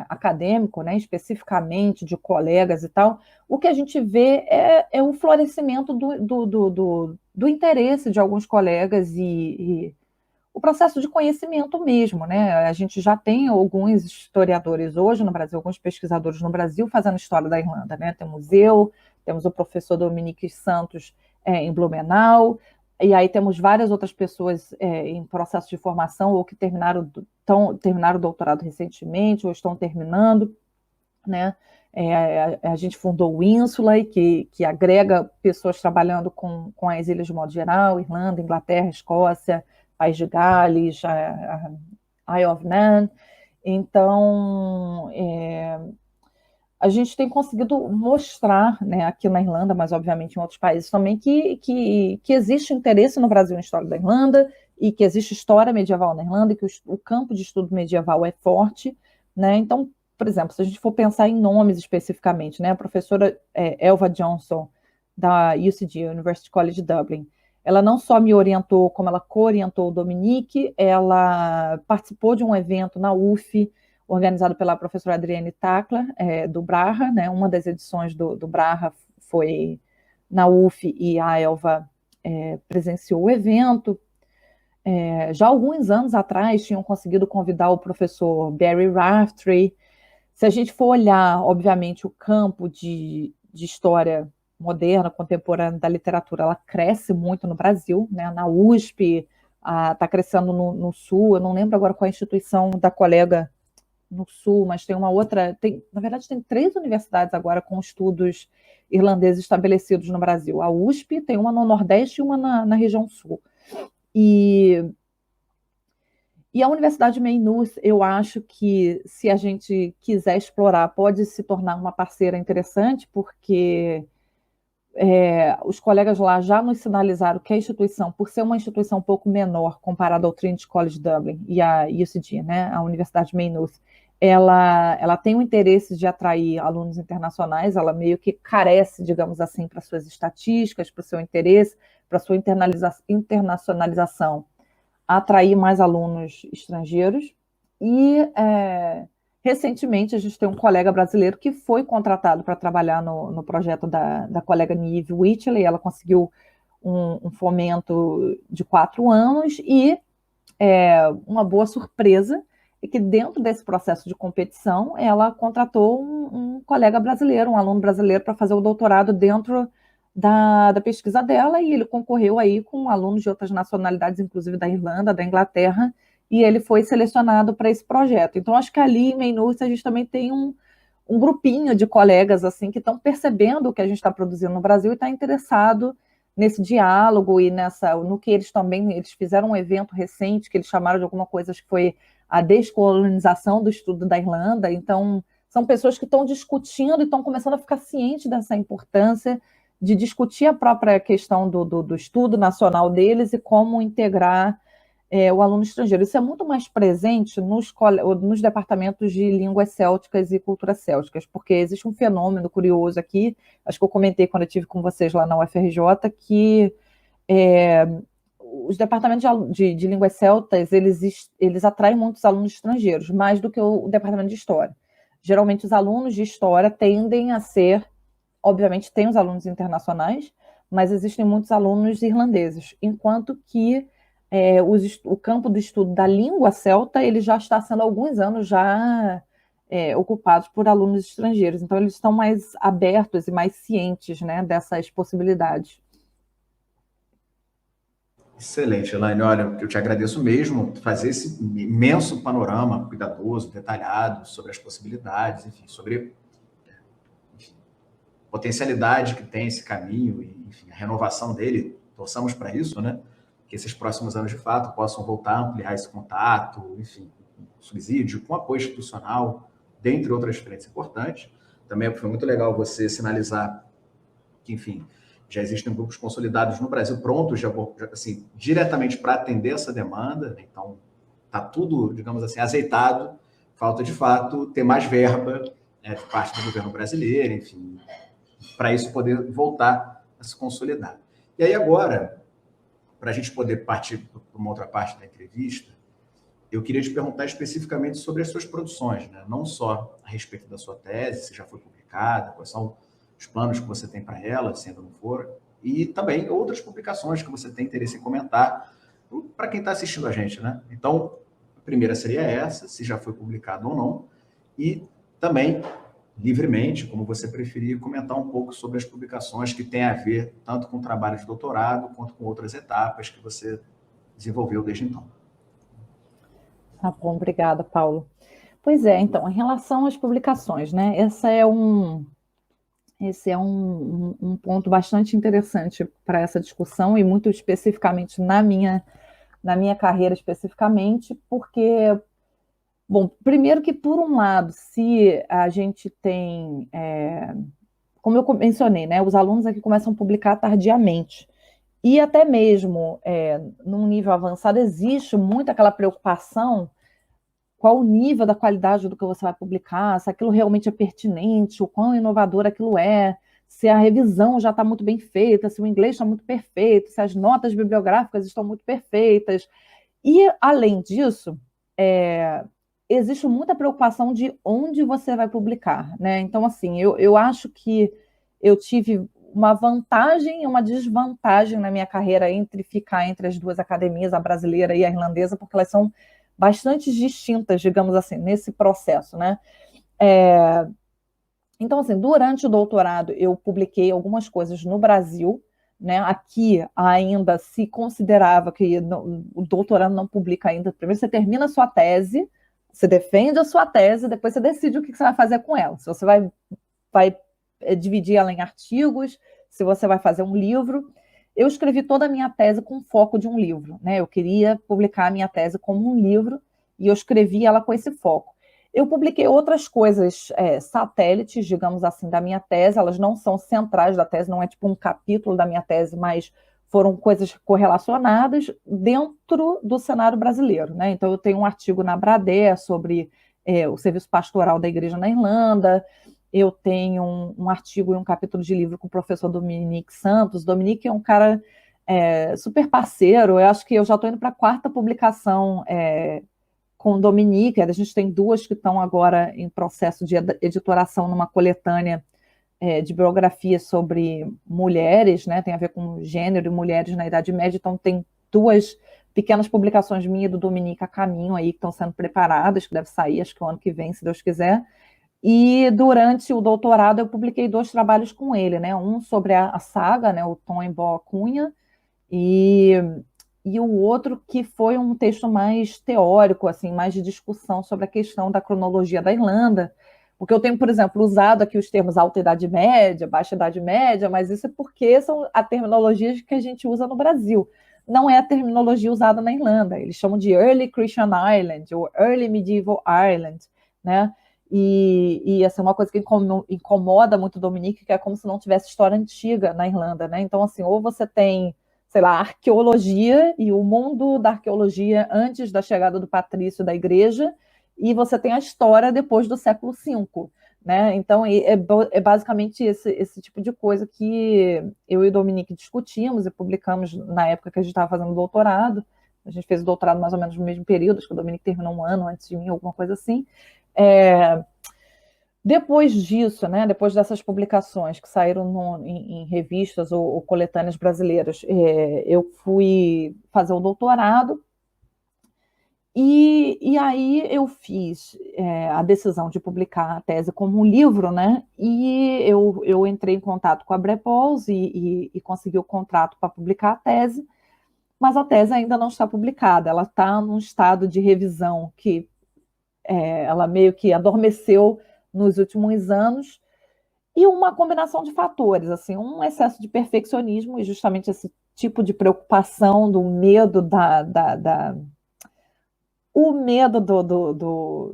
acadêmico, né, especificamente de colegas e tal, o que a gente vê é o florescimento do interesse de alguns colegas e o processo de conhecimento mesmo, né? A gente já tem alguns historiadores hoje no Brasil, alguns pesquisadores no Brasil fazendo história da Irlanda, né? Temos o professor Dominique Santos em Blumenau, e aí temos várias outras pessoas em processo de formação ou que terminaram o doutorado recentemente ou estão terminando, né? A gente fundou o Ínsula, que agrega pessoas trabalhando com as ilhas de modo geral, Irlanda, Inglaterra, Escócia, País de Gales, a Isle of Man. Então, a gente tem conseguido mostrar, né, aqui na Irlanda, mas obviamente em outros países também, que existe interesse no Brasil em história da Irlanda, e que existe história medieval na Irlanda, e que o campo de estudo medieval é forte, né? Então, por exemplo, se a gente for pensar em nomes especificamente, né, a professora Elva Johnson, da UCD, University College Dublin, ela não só me orientou, como ela co-orientou o Dominique, ela participou de um evento na UF, organizado pela professora Adrienne Takla, do Braha, né? Uma das edições do Braha foi na UF e a Elva presenciou o evento. Já alguns anos atrás tinham conseguido convidar o professor Barry Raftery. Se a gente for olhar, obviamente, o campo de história moderna, contemporânea da literatura, ela cresce muito no Brasil, né? Na USP, está crescendo no Sul, eu não lembro agora qual a instituição da colega no Sul, mas tem uma outra, na verdade tem 3 universidades agora com estudos irlandeses estabelecidos no Brasil. A USP, tem uma no Nordeste e uma na região Sul. E a Universidade de Maynooth, eu acho que, se a gente quiser explorar, pode se tornar uma parceira interessante, porque os colegas lá já nos sinalizaram que a instituição, por ser uma instituição um pouco menor comparada ao Trinity College Dublin e a UCD, né, a Universidade de Maynooth, ela tem o interesse de atrair alunos internacionais, ela meio que carece, digamos assim, para suas estatísticas, para o seu interesse, para a sua internacionalização, atrair mais alunos estrangeiros. E recentemente a gente tem um colega brasileiro que foi contratado para trabalhar no projeto da colega Nive Whitley. Ela conseguiu um fomento de 4 anos e uma boa surpresa é que, dentro desse processo de competição, ela contratou um colega brasileiro, um aluno brasileiro, para fazer o doutorado dentro da pesquisa dela, e ele concorreu aí com alunos de outras nacionalidades, inclusive da Irlanda, da Inglaterra, e ele foi selecionado para esse projeto. Então, acho que ali em Maynooth a gente também tem um grupinho de colegas assim que estão percebendo o que a gente está produzindo no Brasil e está interessado nesse diálogo e no que eles fizeram um evento recente que eles chamaram de alguma coisa, acho que foi a descolonização do estudo da Irlanda. Então, são pessoas que estão discutindo e estão começando a ficar cientes dessa importância de discutir a própria questão do estudo nacional deles e como integrar o aluno estrangeiro. Isso é muito mais presente nos departamentos de línguas célticas e culturas célticas, porque existe um fenômeno curioso aqui, acho que eu comentei quando eu estive com vocês lá na UFRJ, que os departamentos de línguas celtas, eles atraem muitos alunos estrangeiros, mais do que o departamento de história. Geralmente os alunos de história tendem a ser, obviamente tem os alunos internacionais, mas existem muitos alunos irlandeses, enquanto que o campo do estudo da língua celta, ele já está sendo há alguns anos já ocupados por alunos estrangeiros. Então, eles estão mais abertos e mais cientes, né, dessas possibilidades. Excelente, Elaine. Olha, eu te agradeço mesmo fazer esse imenso panorama cuidadoso, detalhado, sobre as possibilidades, enfim, sobre a potencialidade que tem esse caminho e, enfim, a renovação dele. Torçamos para isso, né? Que esses próximos anos, de fato, possam voltar a ampliar esse contato, enfim, com subsídio, com apoio institucional, dentre outras frentes importantes. Também foi muito legal você sinalizar que, enfim, já existem grupos consolidados no Brasil prontos, já, assim, diretamente para atender essa demanda. Então, está tudo, digamos assim, azeitado. Falta, de fato, ter mais verba de parte do governo brasileiro, enfim, para isso poder voltar a se consolidar. E aí, agora, para a gente poder partir para uma outra parte da entrevista, eu queria te perguntar especificamente sobre as suas produções, né? Não só a respeito da sua tese, se já foi publicada, quais são os planos que você tem para ela, se ainda não for, e também outras publicações que você tem interesse em comentar, para quem está assistindo a gente, né? Então, a primeira seria essa, se já foi publicado ou não, e também, livremente, como você preferir, comentar um pouco sobre as publicações que têm a ver tanto com o trabalho de doutorado quanto com outras etapas que você desenvolveu desde então. Tá bom, obrigada, Paulo. Pois é, então, em relação às publicações, né, esse é um ponto bastante interessante para essa discussão, e muito especificamente na minha carreira especificamente, porque Bom, primeiro que, por um lado, se a gente tem, como eu mencionei, né, os alunos aqui começam a publicar tardiamente, e até mesmo num nível avançado existe muito aquela preocupação qual o nível da qualidade do que você vai publicar, se aquilo realmente é pertinente, o quão inovador aquilo é, se a revisão já está muito bem feita, se o inglês está muito perfeito, se as notas bibliográficas estão muito perfeitas. E, além disso, existe muita preocupação de onde você vai publicar, né? Então, assim, eu acho que eu tive uma vantagem e uma desvantagem na minha carreira entre ficar entre as duas academias, a brasileira e a irlandesa, porque elas são bastante distintas, digamos assim, nesse processo, né? Então, assim, durante o doutorado, eu publiquei algumas coisas no Brasil, né? Aqui ainda se considerava que o doutorando não publica ainda. Primeiro você termina a sua tese, você defende a sua tese, depois você decide o que você vai fazer com ela. Se você vai dividir ela em artigos, se você vai fazer um livro. Eu escrevi toda a minha tese com foco de um livro, né? Eu queria publicar a minha tese como um livro e eu escrevi ela com esse foco. Eu publiquei outras coisas satélites, digamos assim, da minha tese. Elas não são centrais da tese, não é tipo um capítulo da minha tese, mas foram coisas correlacionadas dentro do cenário brasileiro, né? Então, eu tenho um artigo na Bradé sobre o serviço pastoral da igreja na Irlanda. Eu tenho um artigo e um capítulo de livro com o professor Dominique Santos. Dominique é um cara super parceiro. Eu acho que eu já estou indo para a quarta publicação com o Dominique. A gente tem duas que estão agora em processo de editoração numa coletânea de biografias sobre mulheres, né? Tem a ver com gênero e mulheres na Idade Média. Então, tem duas pequenas publicações minhas e do Dominique a caminho aí, que estão sendo preparadas, que deve sair, acho que o ano que vem, se Deus quiser. E durante o doutorado eu publiquei 2 trabalhos com ele, né? Um sobre a saga, né? O Tom em Boa Cunha, e o outro que foi um texto mais teórico, assim, mais de discussão sobre a questão da cronologia da Irlanda, porque eu tenho, por exemplo, usado aqui os termos Alta Idade Média, Baixa Idade Média, mas isso é porque são a terminologia que a gente usa no Brasil. Não é a terminologia usada na Irlanda. Eles chamam de Early Christian Ireland ou Early Medieval Ireland, né? E assim, uma coisa que incomoda muito o Dominique, que é como se não tivesse história antiga na Irlanda, né? Então, assim, ou você tem, sei lá, arqueologia e o mundo da arqueologia antes da chegada do patrício da igreja, e você tem a história depois do século V, né? Então, é basicamente esse tipo de coisa que eu e o Dominique discutimos e publicamos na época que a gente estava fazendo doutorado. A gente fez o doutorado mais ou menos no mesmo período, acho que o Dominique terminou um ano antes de mim, alguma coisa assim. Depois disso, né, depois dessas publicações que saíram em revistas ou coletâneas brasileiras, eu fui fazer o doutorado e aí eu fiz a decisão de publicar a tese como um livro, né? E eu entrei em contato com a Brepols e consegui o contrato para publicar a tese, mas a tese ainda não está publicada, ela está num estado de revisão que ela meio que adormeceu nos últimos anos, e uma combinação de fatores, assim, um excesso de perfeccionismo e justamente esse tipo de preocupação do medo o medo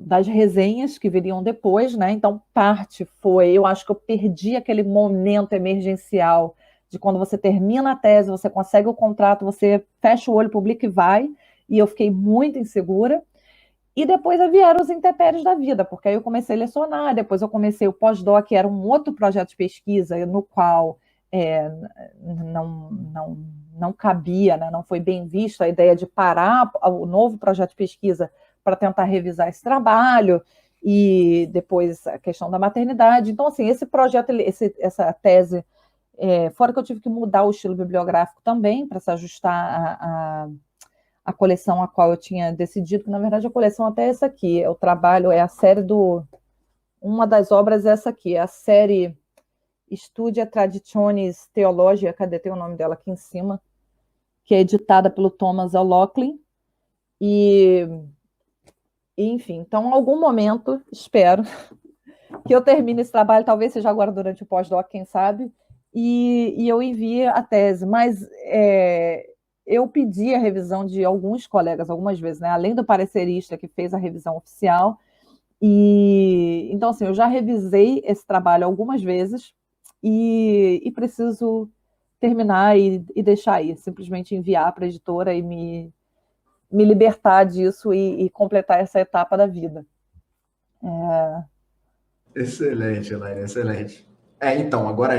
das resenhas que viriam depois, né? Então, parte foi, eu acho que eu perdi aquele momento emergencial de quando você termina a tese, você consegue o contrato, você fecha o olho, publica e vai, e eu fiquei muito insegura. E depois vieram os intempéries da vida, porque aí eu comecei a lecionar, depois eu comecei o pós-doc, que era um outro projeto de pesquisa, no qual não cabia, né, não foi bem visto a ideia de parar o novo projeto de pesquisa para tentar revisar esse trabalho, e depois a questão da maternidade. Então, assim, esse projeto, essa tese, fora que eu tive que mudar o estilo bibliográfico também, para se ajustar a coleção a qual eu tinha decidido, que na verdade a coleção até é essa aqui, o trabalho é a série uma das obras é essa aqui, é a série Studia Traditionis Theologiae, cadê, tem o nome dela aqui em cima, que é editada pelo Thomas O'Loughlin, e enfim, então em algum momento, espero, que eu termine esse trabalho, talvez seja agora durante o pós-doc, quem sabe, e eu envie a tese, mas eu pedi a revisão de alguns colegas algumas vezes, né? Além do parecerista que fez a revisão oficial. E então, assim, eu já revisei esse trabalho algumas vezes e preciso terminar e deixar aí, simplesmente enviar para a editora e me libertar disso e completar essa etapa da vida. Excelente, Elaine, excelente. Então, agora,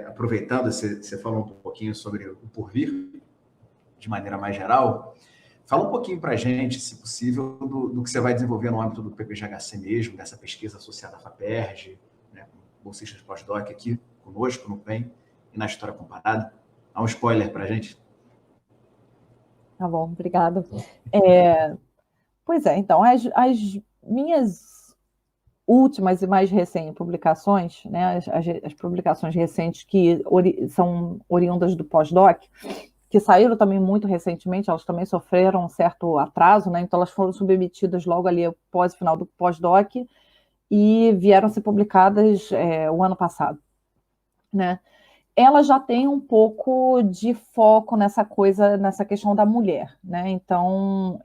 aproveitando, você falou um pouquinho sobre o porvir, de maneira mais geral, fala um pouquinho para a gente, se possível, do que você vai desenvolver no âmbito do PPGHC mesmo, dessa pesquisa associada à FAPERJ, né, com bolsistas de pós-doc aqui conosco no PEN e na História Comparada. Dá um spoiler para a gente. Tá bom, obrigada. Pois é, então, as minhas últimas e mais recentes publicações, né, as publicações recentes que são oriundas do pós-doc, que saíram também muito recentemente, elas também sofreram um certo atraso, né, então elas foram submetidas logo ali após o final do pós-doc e vieram a ser publicadas o ano passado, né. Ela já tem um pouco de foco nessa questão da mulher, né, então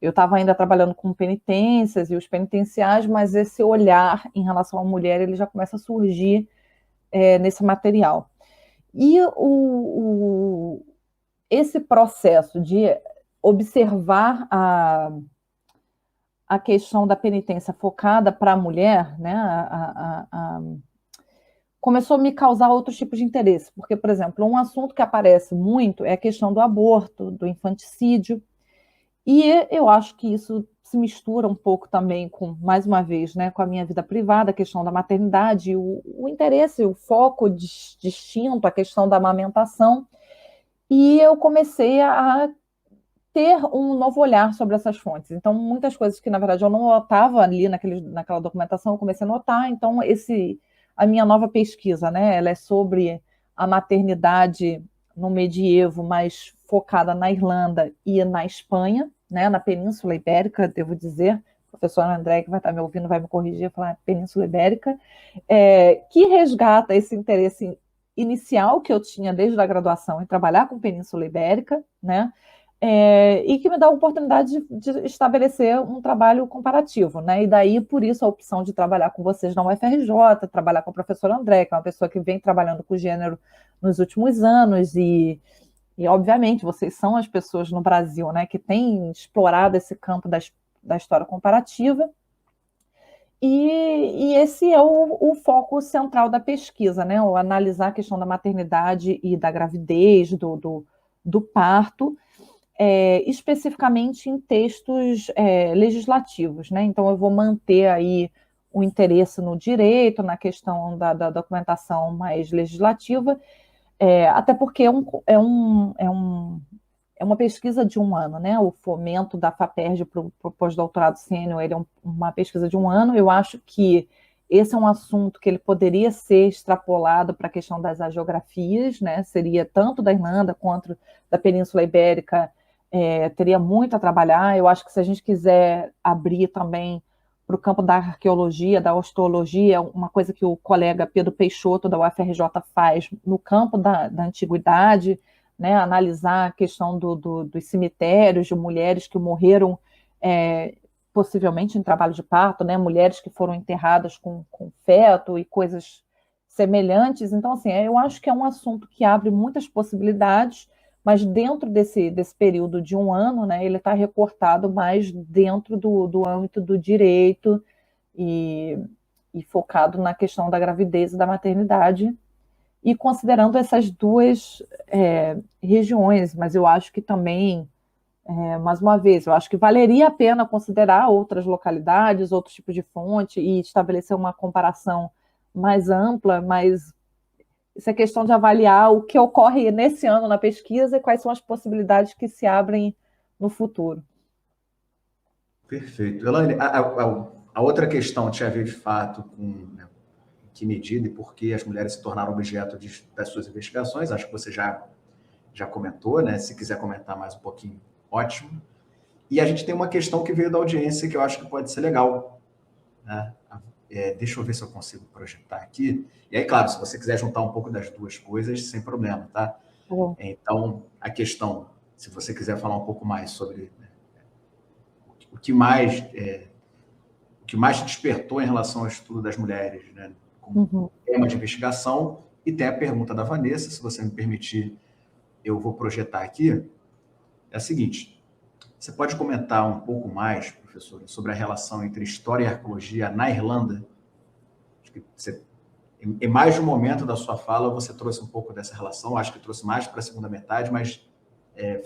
eu estava ainda trabalhando com penitências e os penitenciais, mas esse olhar em relação à mulher ele já começa a surgir nesse material. E esse processo de observar a questão da penitência focada para a mulher, né, começou a me causar outros tipos de interesse, porque, por exemplo, um assunto que aparece muito é a questão do aborto, do infanticídio, e eu acho que isso se mistura um pouco também com, mais uma vez, né, com a minha vida privada, a questão da maternidade, o interesse, o foco distinto, a questão da amamentação, e eu comecei a ter um novo olhar sobre essas fontes. Então, muitas coisas que, na verdade, eu não notava ali naquela documentação, eu comecei a notar. Então, a minha nova pesquisa, né, ela é sobre a maternidade no medievo, mais focada na Irlanda e na Espanha, né, na Península Ibérica, devo dizer. O professor André, que vai estar me ouvindo, vai me corrigir, falar Península Ibérica, que resgata esse interesse inicial que eu tinha desde a graduação em trabalhar com Península Ibérica, né, e que me dá a oportunidade de estabelecer um trabalho comparativo, né? E daí, por isso, a opção de trabalhar com vocês na UFRJ, trabalhar com a professora André, que é uma pessoa que vem trabalhando com gênero nos últimos anos, e obviamente, vocês são as pessoas no Brasil, né, que têm explorado esse campo da história comparativa, e esse é o foco central da pesquisa, né? O analisar a questão da maternidade e da gravidez, do parto, especificamente em textos legislativos, né? Então, eu vou manter aí o interesse no direito, na questão da documentação mais legislativa, até porque é uma pesquisa de um ano, né? O fomento da FAPERJ para o pós-doutorado sênior, ele é uma pesquisa de um ano. Eu acho que esse é um assunto que ele poderia ser extrapolado para a questão das agiografias, né? Seria tanto da Irlanda quanto da Península Ibérica, teria muito a trabalhar. Eu acho que se a gente quiser abrir também para o campo da arqueologia, da osteologia, uma coisa que o colega Pedro Peixoto, da UFRJ, faz no campo da antiguidade, né, analisar a questão dos cemitérios de mulheres que morreram possivelmente em trabalho de parto, né, mulheres que foram enterradas com feto e coisas semelhantes. Então, assim, eu acho que é um assunto que abre muitas possibilidades, mas dentro desse período de um ano, né, ele está recortado mais dentro do âmbito do direito e focado na questão da gravidez e da maternidade, e considerando essas duas regiões. Mas eu acho que também, mais uma vez, eu acho que valeria a pena considerar outras localidades, outros tipos de fonte e estabelecer uma comparação mais ampla, mas isso é questão de avaliar o que ocorre nesse ano na pesquisa e quais são as possibilidades que se abrem no futuro. Perfeito. Elaine, a outra questão tinha a ver, de fato, com que medida e por que as mulheres se tornaram objeto das suas investigações. Acho que você já comentou, né? Se quiser comentar mais um pouquinho, ótimo. E a gente tem uma questão que veio da audiência que eu acho que pode ser legal, né? Deixa eu ver se eu consigo projetar aqui. E aí, claro, se você quiser juntar um pouco das duas coisas, sem problema, tá? Então, a questão, se você quiser falar um pouco mais sobre o que mais te despertou em relação ao estudo das mulheres, né, como tema de investigação, e tem a pergunta da Vanessa, se você me permitir, eu vou projetar aqui, é a seguinte: você pode comentar um pouco mais, professora, sobre a relação entre história e arqueologia na Irlanda? Acho que em mais de um momento da sua fala, você trouxe um pouco dessa relação, acho que trouxe mais para a segunda metade, mas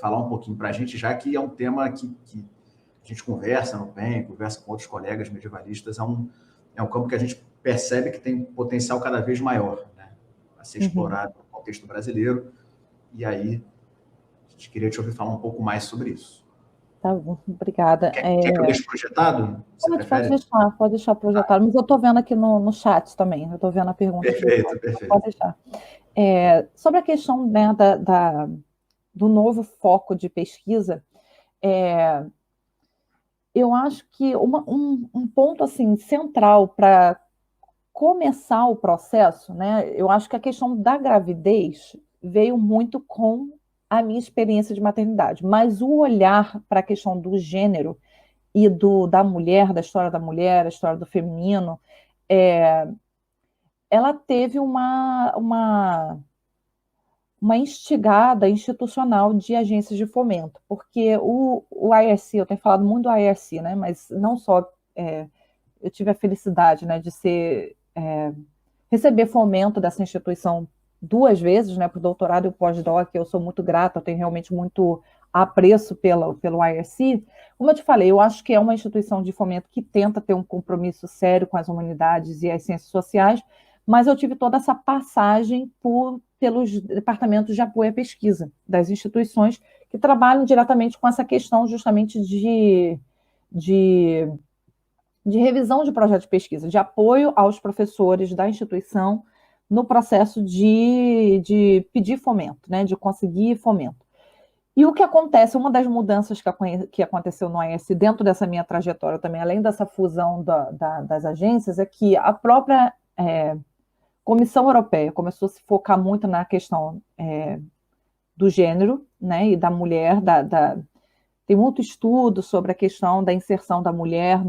falar um pouquinho para a gente, já que é um tema que a gente conversa no PEN, conversa com outros colegas medievalistas, é um campo que a gente percebe que tem potencial cada vez maior, né, a ser explorado no contexto brasileiro, e aí a gente queria te ouvir falar um pouco mais sobre isso. Tá bom, obrigada. Quer que eu deixe projetado? Pode deixar projetado, mas eu estou vendo aqui no chat também, eu estou vendo a pergunta. Perfeito. Pode deixar. Sobre a questão, né, do novo foco de pesquisa, eu acho que um ponto assim, central para começar o processo, né, eu acho que a questão da gravidez veio muito com a minha experiência de maternidade, mas o olhar para a questão do gênero e da mulher, da história da mulher, a história do feminino, ela teve uma instigada institucional de agências de fomento, porque o IRC, eu tenho falado muito do IRC, né, mas não só, eu tive a felicidade, né, de receber fomento dessa instituição 2 vezes, né, para o doutorado e o pós-doc. Eu sou muito grata, eu tenho realmente muito apreço pelo IRC. Como eu te falei, eu acho que é uma instituição de fomento que tenta ter um compromisso sério com as humanidades e as ciências sociais, mas eu tive toda essa passagem pelos departamentos de apoio à pesquisa das instituições que trabalham diretamente com essa questão justamente de revisão de projetos de pesquisa, de apoio aos professores da instituição no processo de pedir fomento, né, de conseguir fomento. E o que acontece, uma das mudanças que aconteceu no AES dentro dessa minha trajetória também, além dessa fusão das agências, é que a própria Comissão Europeia começou a se focar muito na questão do gênero, né, e da mulher, tem muito estudo sobre a questão da inserção da mulher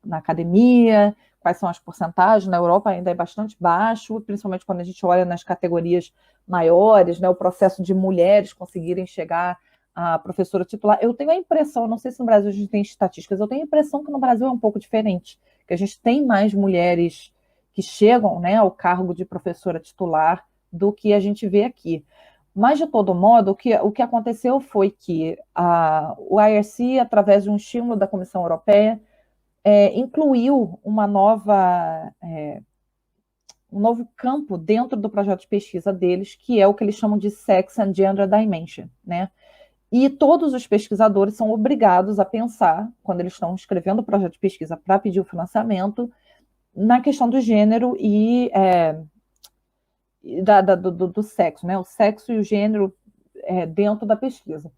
na academia, quais são as porcentagens. Na Europa ainda é bastante baixo, principalmente quando a gente olha nas categorias maiores, né, o processo de mulheres conseguirem chegar a professora titular. Eu tenho a impressão, não sei se no Brasil a gente tem estatísticas, eu tenho a impressão que no Brasil é um pouco diferente, que a gente tem mais mulheres que chegam, né, ao cargo de professora titular do que a gente vê aqui. Mas, de todo modo, o que aconteceu foi que o IRC, através de um estímulo da Comissão Europeia, incluiu um novo campo dentro do projeto de pesquisa deles, que é o que eles chamam de Sex and Gender Dimension, né? E todos os pesquisadores são obrigados a pensar, quando eles estão escrevendo o projeto de pesquisa para pedir o financiamento, na questão do gênero e do sexo, né? O sexo e o gênero dentro da pesquisa.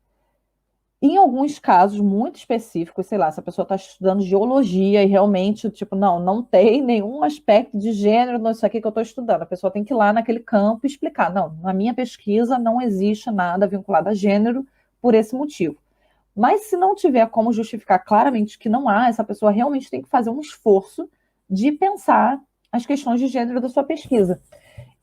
Em alguns casos muito específicos, sei lá, se a pessoa está estudando geologia e realmente, tipo, não tem nenhum aspecto de gênero nisso aqui que eu estou estudando, a pessoa tem que ir lá naquele campo e explicar, não, na minha pesquisa não existe nada vinculado a gênero por esse motivo. Mas se não tiver como justificar claramente que não há, essa pessoa realmente tem que fazer um esforço de pensar as questões de gênero da sua pesquisa.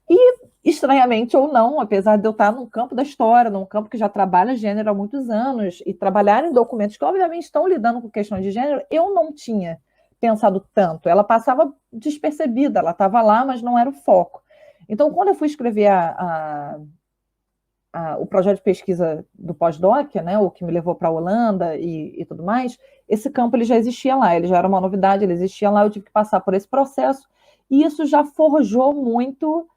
E, estranhamente ou não, apesar de eu estar num campo da história, num campo que já trabalha gênero há muitos anos, e trabalhar em documentos que, obviamente, estão lidando com questões de gênero, eu não tinha pensado tanto. Ela passava despercebida, ela estava lá, mas não era o foco. Então, quando eu fui escrever o projeto de pesquisa do pós-doc, né, o que me levou para a Holanda e tudo mais, esse campo ele já existia lá, ele já era uma novidade, ele existia lá, eu tive que passar por esse processo, e isso já forjou muito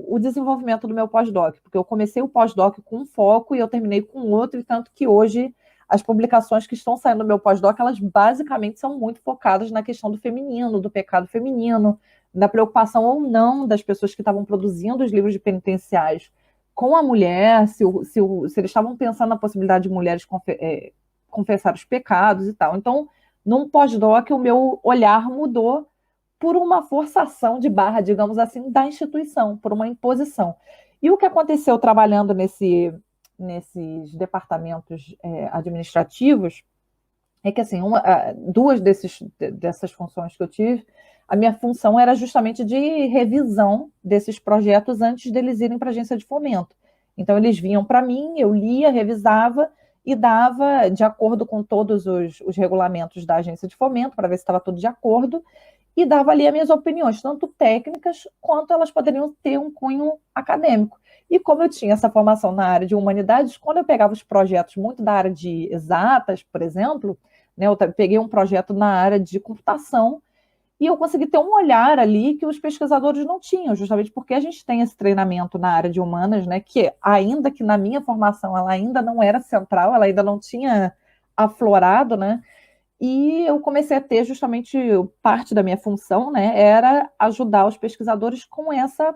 o desenvolvimento do meu pós-doc, porque eu comecei o pós-doc com um foco e eu terminei com outro, e tanto que hoje as publicações que estão saindo do meu pós-doc, elas basicamente são muito focadas na questão do feminino, do pecado feminino, da preocupação ou não das pessoas que estavam produzindo os livros de penitenciários com a mulher, se eles estavam pensando na possibilidade de mulheres confessar os pecados e tal. Então, num pós-doc, o meu olhar mudou por uma forçação de barra, digamos assim, da instituição, por uma imposição. E o que aconteceu trabalhando nesses departamentos administrativos é que, assim, duas dessas funções que eu tive, a minha função era justamente de revisão desses projetos antes deles irem para a agência de fomento. Então, eles vinham para mim, eu lia, revisava e dava, de acordo com todos os regulamentos da agência de fomento, para ver se estava tudo de acordo, e dava ali as minhas opiniões, tanto técnicas, quanto elas poderiam ter um cunho acadêmico. E como eu tinha essa formação na área de humanidades, quando eu pegava os projetos muito da área de exatas, por exemplo, né, eu peguei um projeto na área de computação, e eu consegui ter um olhar ali que os pesquisadores não tinham, justamente porque a gente tem esse treinamento na área de humanas, né, que ainda que na minha formação ela ainda não era central, ela ainda não tinha aflorado, né, e eu comecei a ter justamente parte da minha função, né, era ajudar os pesquisadores com essa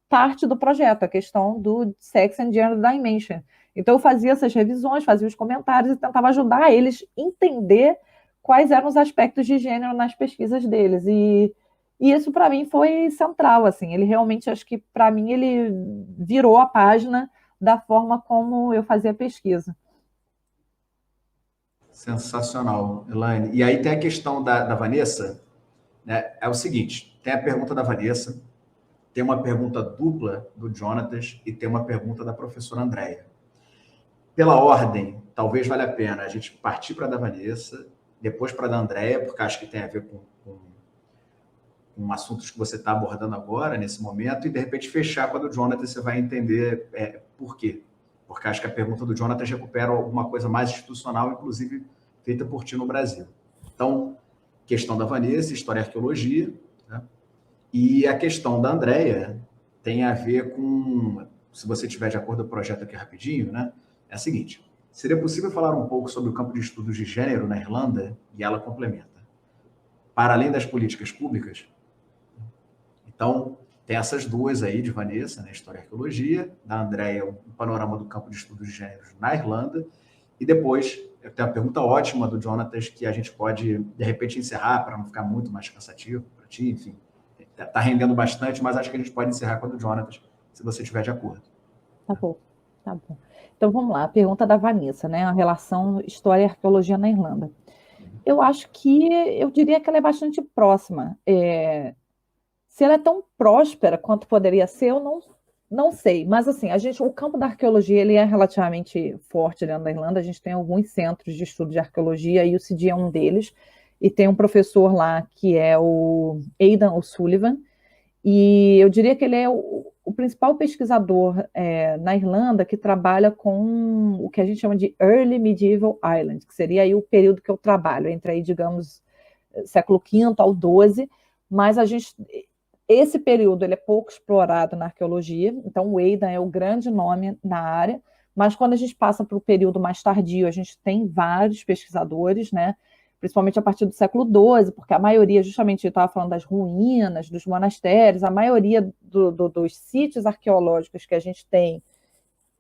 parte do projeto, a questão do Sex and Gender Dimension. Então eu fazia essas revisões, fazia os comentários e tentava ajudar eles a entender quais eram os aspectos de gênero nas pesquisas deles. E isso para mim foi central, assim. Ele realmente, acho que para mim ele virou a página da forma como eu fazia a pesquisa. Sensacional, Elaine. E aí tem a questão da Vanessa, né? É o seguinte, tem a pergunta da Vanessa, tem uma pergunta dupla do Jonatas e tem uma pergunta da professora Andréia. Pela ordem, talvez valha a pena a gente partir para a da Vanessa, depois para a da Andréia, porque acho que tem a ver com assuntos que você está abordando agora, nesse momento, e de repente fechar com a do Jonatas, você vai entender por quê. Porque acho que a pergunta do Jonatas recupera alguma coisa mais institucional, inclusive feita por ti no Brasil. Então, questão da Vanessa, História e Arqueologia, né? E a questão da Andréia tem a ver com, se você estiver de acordo com o projeto aqui rapidinho, né? É a seguinte, seria possível falar um pouco sobre o campo de estudos de gênero na Irlanda? E ela complementa. Para além das políticas públicas? Então, tem essas duas aí de Vanessa, né? História e Arqueologia, da Andréia, um panorama do campo de estudos de gêneros na Irlanda, e depois eu tenho uma pergunta ótima do Jonatas que a gente pode, de repente, encerrar para não ficar muito mais cansativo para ti, enfim. Está rendendo bastante, mas acho que a gente pode encerrar com a do Jonatas, se você estiver de acordo. Tá bom, tá bom. Então vamos lá, a pergunta da Vanessa, né? A relação história e arqueologia na Irlanda. Eu acho que, eu diria que ela é bastante próxima. Se ela é tão próspera quanto poderia ser, eu não sei. Mas assim, o campo da arqueologia ele é relativamente forte dentro da Irlanda. A gente tem alguns centros de estudo de arqueologia e o CIDI é um deles. E tem um professor lá que é o Aidan O'Sullivan. E eu diria que ele é o principal pesquisador na Irlanda que trabalha com o que a gente chama de Early Medieval Ireland, que seria aí o período que eu trabalho, entre aí, digamos, século V ao XII, mas esse período ele é pouco explorado na arqueologia, então o Aidan é o grande nome na área, mas quando a gente passa para o período mais tardio, a gente tem vários pesquisadores, né? Principalmente a partir do século XII, porque a maioria, justamente, eu estava falando das ruínas, dos monastérios, a maioria dos sítios arqueológicos que a gente tem,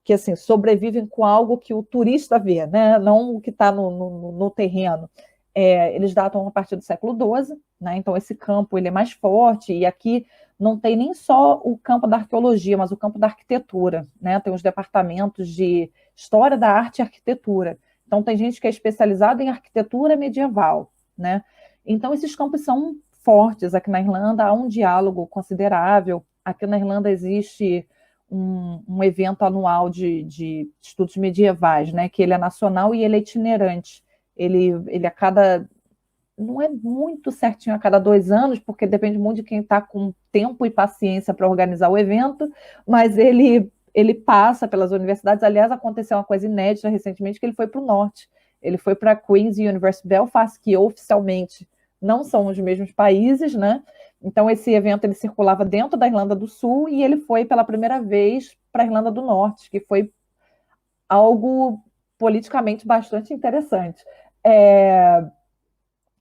que assim, sobrevivem com algo que o turista vê, né? Não o que está no terreno. Eles datam a partir do século XII, né? Então esse campo ele é mais forte, e aqui não tem nem só o campo da arqueologia, mas o campo da arquitetura, né? Tem os departamentos de história da arte e arquitetura. Então, tem gente que é especializada em arquitetura medieval, né? Então, esses campos são fortes. Aqui na Irlanda há um diálogo considerável. Aqui na Irlanda existe um evento anual de estudos medievais, né? Que ele é nacional e ele é itinerante. Ele a cada... Não é muito certinho a cada 2 anos, porque depende muito de quem está com tempo e paciência para organizar o evento, mas ele passa pelas universidades. Aliás, aconteceu uma coisa inédita recentemente, que ele foi para o norte. Ele foi para a Queen's University Belfast, que oficialmente não são os mesmos países, né? Então, esse evento ele circulava dentro da Irlanda do Sul e ele foi pela primeira vez para a Irlanda do Norte, que foi algo politicamente bastante interessante.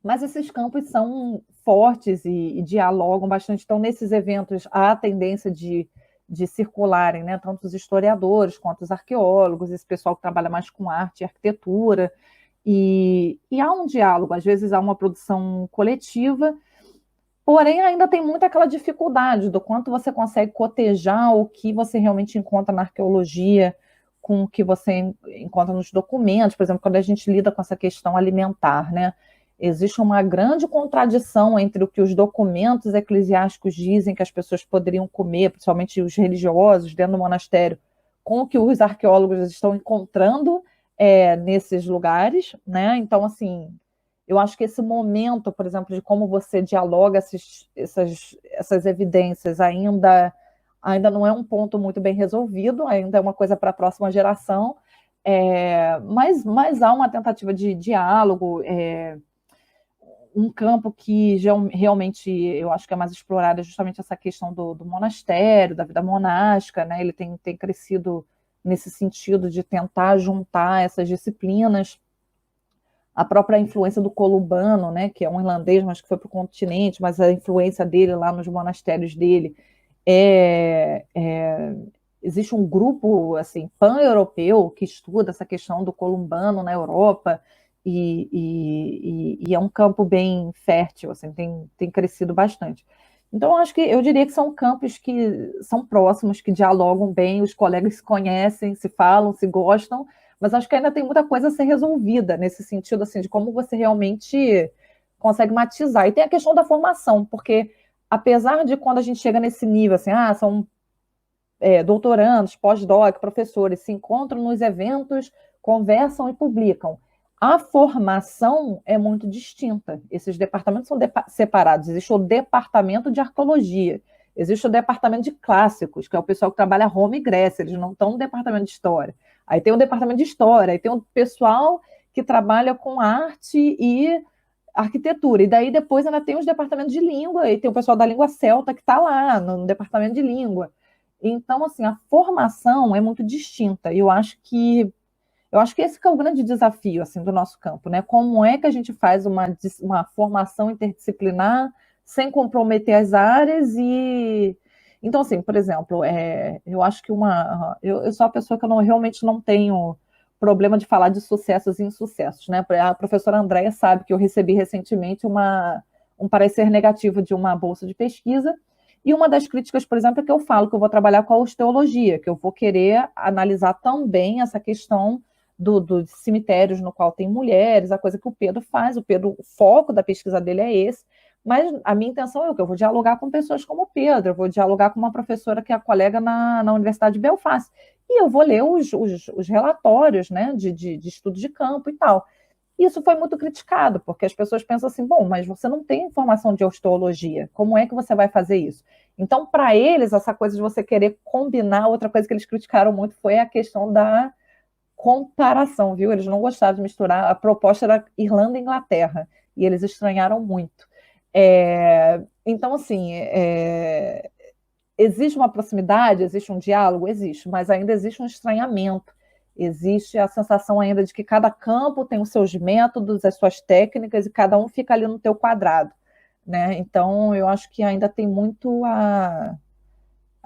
Mas esses campos são fortes e dialogam bastante. Então, nesses eventos, há a tendência de circularem, né, tanto os historiadores quanto os arqueólogos, esse pessoal que trabalha mais com arte e arquitetura, e há um diálogo, às vezes há uma produção coletiva, Porém, ainda tem muito aquela dificuldade do quanto você consegue cotejar o que você realmente encontra na arqueologia com o que você encontra nos documentos. Por exemplo, quando a gente lida com essa questão alimentar, né? Existe uma grande contradição entre o que os documentos eclesiásticos dizem que as pessoas poderiam comer, principalmente os religiosos dentro do monastério, com o que os arqueólogos estão encontrando nesses lugares, né? Então, assim, eu acho que esse momento, por exemplo, de como você dialoga essas evidências ainda não é um ponto muito bem resolvido, ainda é uma coisa para a próxima geração, mas há uma tentativa de diálogo, um campo que realmente eu acho que é mais explorado é justamente essa questão do monastério, da vida monástica, né? Ele tem crescido nesse sentido de tentar juntar essas disciplinas. A própria influência do Columbano, né, que é um irlandês, mas que foi para o continente, mas a influência dele lá nos monastérios dele existe um grupo assim pan-europeu que estuda essa questão do Columbano na Europa e é um campo bem fértil, assim, tem crescido bastante. Então, eu diria que são campos que são próximos, que dialogam bem, os colegas se conhecem, se falam, se gostam, mas acho que ainda tem muita coisa a ser resolvida nesse sentido, assim, de como você realmente consegue matizar. E tem a questão da formação, porque apesar de quando a gente chega nesse nível, assim, são doutorandos, pós-doc, professores, se encontram nos eventos, conversam e publicam. A formação é muito distinta. Esses departamentos são separados. Existe o departamento de arqueologia, existe o departamento de clássicos, que é o pessoal que trabalha Roma e Grécia, eles não estão no departamento de história. Aí tem o departamento de história, aí tem o pessoal que trabalha com arte e arquitetura. E daí depois ainda tem os departamentos de língua, e tem o pessoal da língua celta que está lá no departamento de língua. Então, assim, a formação é muito distinta. E eu acho que esse que é o grande desafio assim, do nosso campo, né? Como é que a gente faz uma formação interdisciplinar sem comprometer as áreas e... Então, assim, por exemplo, eu acho que eu sou a pessoa que realmente não tenho problema de falar de sucessos e insucessos, né? A professora Andréia sabe que eu recebi recentemente um parecer negativo de uma bolsa de pesquisa, e uma das críticas, por exemplo, é que eu falo que eu vou trabalhar com a osteologia, que eu vou querer analisar também essa questão dos cemitérios no qual tem mulheres, a coisa que o Pedro faz, o foco da pesquisa dele é esse, mas a minha intenção é que eu vou dialogar com pessoas como o Pedro, eu vou dialogar com uma professora que é colega na Universidade de Belfast, e eu vou ler os relatórios, né, de estudo de campo e tal. Isso foi muito criticado, porque as pessoas pensam assim, bom, mas você não tem informação de osteologia, como é que você vai fazer isso? Então, para eles, essa coisa de você querer combinar, outra coisa que eles criticaram muito foi a questão da comparação, viu? Eles não gostaram de misturar, a proposta era Irlanda e Inglaterra, e eles estranharam muito. Então, assim, existe uma proximidade, existe um diálogo? Existe, mas ainda existe um estranhamento, existe a sensação ainda de que cada campo tem os seus métodos, as suas técnicas, e cada um fica ali no teu quadrado, né? Então, eu acho que ainda tem muito a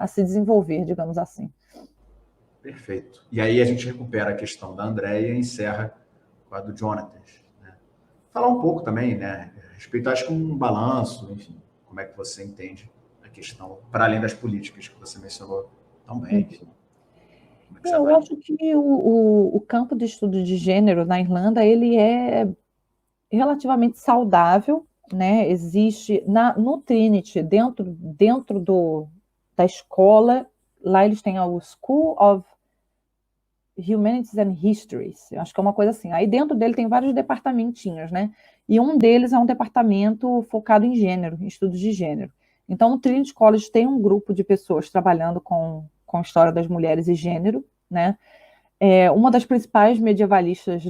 se desenvolver, digamos assim. Perfeito. E aí a gente recupera a questão da Andréia e encerra com a do Jonathan. Né? Falar um pouco também, né? Respeito, acho que um balanço, enfim, como é que você entende a questão, para além das políticas que você mencionou tão bem. Enfim. Eu acho que o campo de estudo de gênero na Irlanda, ele é relativamente saudável, né? Existe no Trinity, dentro da escola, lá eles têm o School of Humanities and Histories, eu acho que é uma coisa assim. Aí dentro dele tem vários departamentinhos, né? E um deles é um departamento focado em gênero, em estudos de gênero. Então, o Trinity College tem um grupo de pessoas trabalhando com a história das mulheres e gênero, né? Uma das principais medievalistas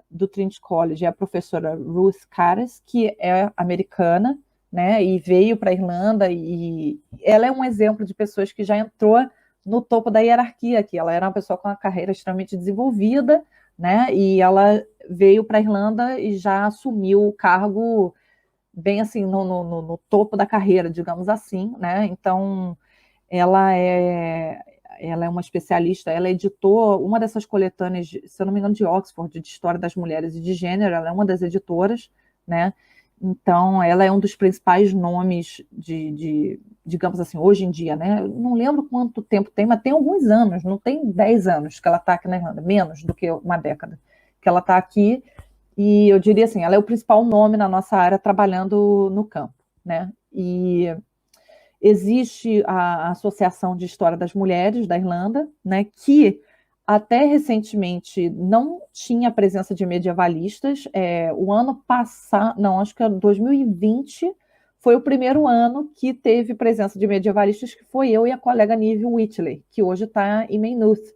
do Trinity College é a professora Ruth Caras, que é americana, né? E veio para a Irlanda, e ela é um exemplo de pessoas que já entrou no topo da hierarquia aqui. Ela era uma pessoa com uma carreira extremamente desenvolvida, né? E ela veio para a Irlanda e já assumiu o cargo bem assim no topo da carreira, digamos assim, né? Então ela é uma especialista, ela editou uma dessas coletâneas, se eu não me engano, de Oxford, de História das Mulheres e de Gênero, ela é uma das editoras, né? Então, ela é um dos principais nomes digamos assim, hoje em dia, né? Eu não lembro quanto tempo tem, mas tem alguns anos, não tem 10 anos que ela está aqui na Irlanda, menos do que uma década que ela está aqui, e eu diria assim, ela é o principal nome na nossa área trabalhando no campo, né? E existe a Associação de História das Mulheres da Irlanda, né, que até recentemente não tinha presença de medievalistas. O ano passado, não, acho que 2020 foi o primeiro ano que teve presença de medievalistas, que foi eu e a colega Nive Whitley, que hoje está em Maynooth.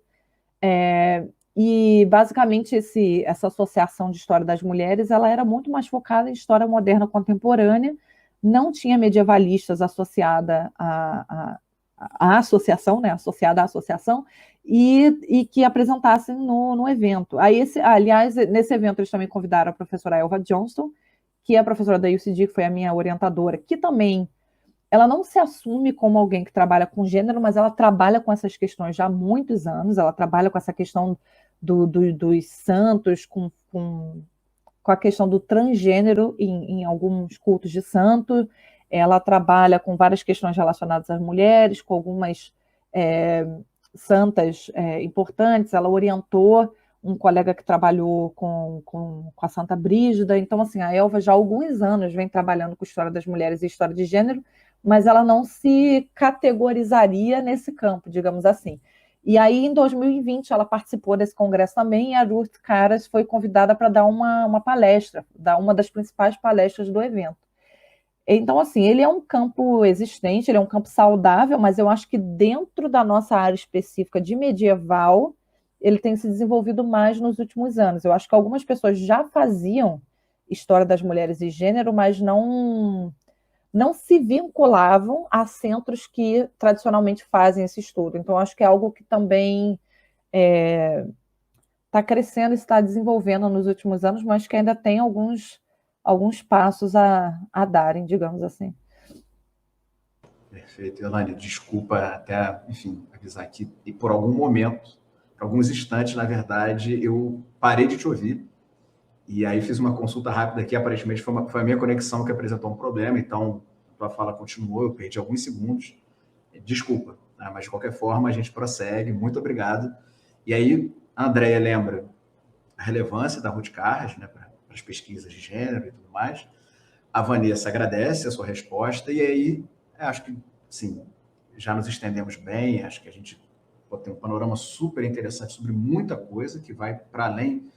E basicamente essa associação de história das mulheres, ela era muito mais focada em história moderna contemporânea, não tinha medievalistas associada à associação, né, associada à associação, e que apresentassem no evento. Aliás, nesse evento eles também convidaram a professora Elva Johnston, que é a professora da UCD, que foi a minha orientadora, que também ela não se assume como alguém que trabalha com gênero, mas ela trabalha com essas questões já há muitos anos, ela trabalha com essa questão dos santos, com a questão do transgênero em alguns cultos de santo, ela trabalha com várias questões relacionadas às mulheres, com algumas santas importantes, ela orientou um colega que trabalhou com a Santa Brígida. Então, assim, a Elva já há alguns anos vem trabalhando com história das mulheres e história de gênero, mas ela não se categorizaria nesse campo, digamos assim. E aí, em 2020, ela participou desse congresso também, e a Ruth Caras foi convidada para dar uma palestra, dar uma das principais palestras do evento. Então, assim, ele é um campo existente, ele é um campo saudável, mas eu acho que dentro da nossa área específica de medieval, ele tem se desenvolvido mais nos últimos anos. Eu acho que algumas pessoas já faziam história das mulheres e gênero, mas não se vinculavam a centros que tradicionalmente fazem esse estudo. Então, acho que é algo que também está crescendo e está desenvolvendo nos últimos anos, mas que ainda tem alguns passos a darem, digamos assim. Perfeito, Elaine. Desculpa até, enfim, avisar aqui. E por algum momento, por alguns instantes, na verdade, eu parei de te ouvir. E aí fiz uma consulta rápida aqui, aparentemente foi a minha conexão que apresentou um problema, então a tua fala continuou, eu perdi alguns segundos. Desculpa, né? Mas de qualquer forma a gente prossegue, muito obrigado. E aí a Andrea lembra a relevância da Ruth Carras, né, para as pesquisas de gênero e tudo mais. A Vanessa agradece a sua resposta, e aí acho que, sim, já nos estendemos bem, acho que a gente tem um panorama super interessante sobre muita coisa que vai para além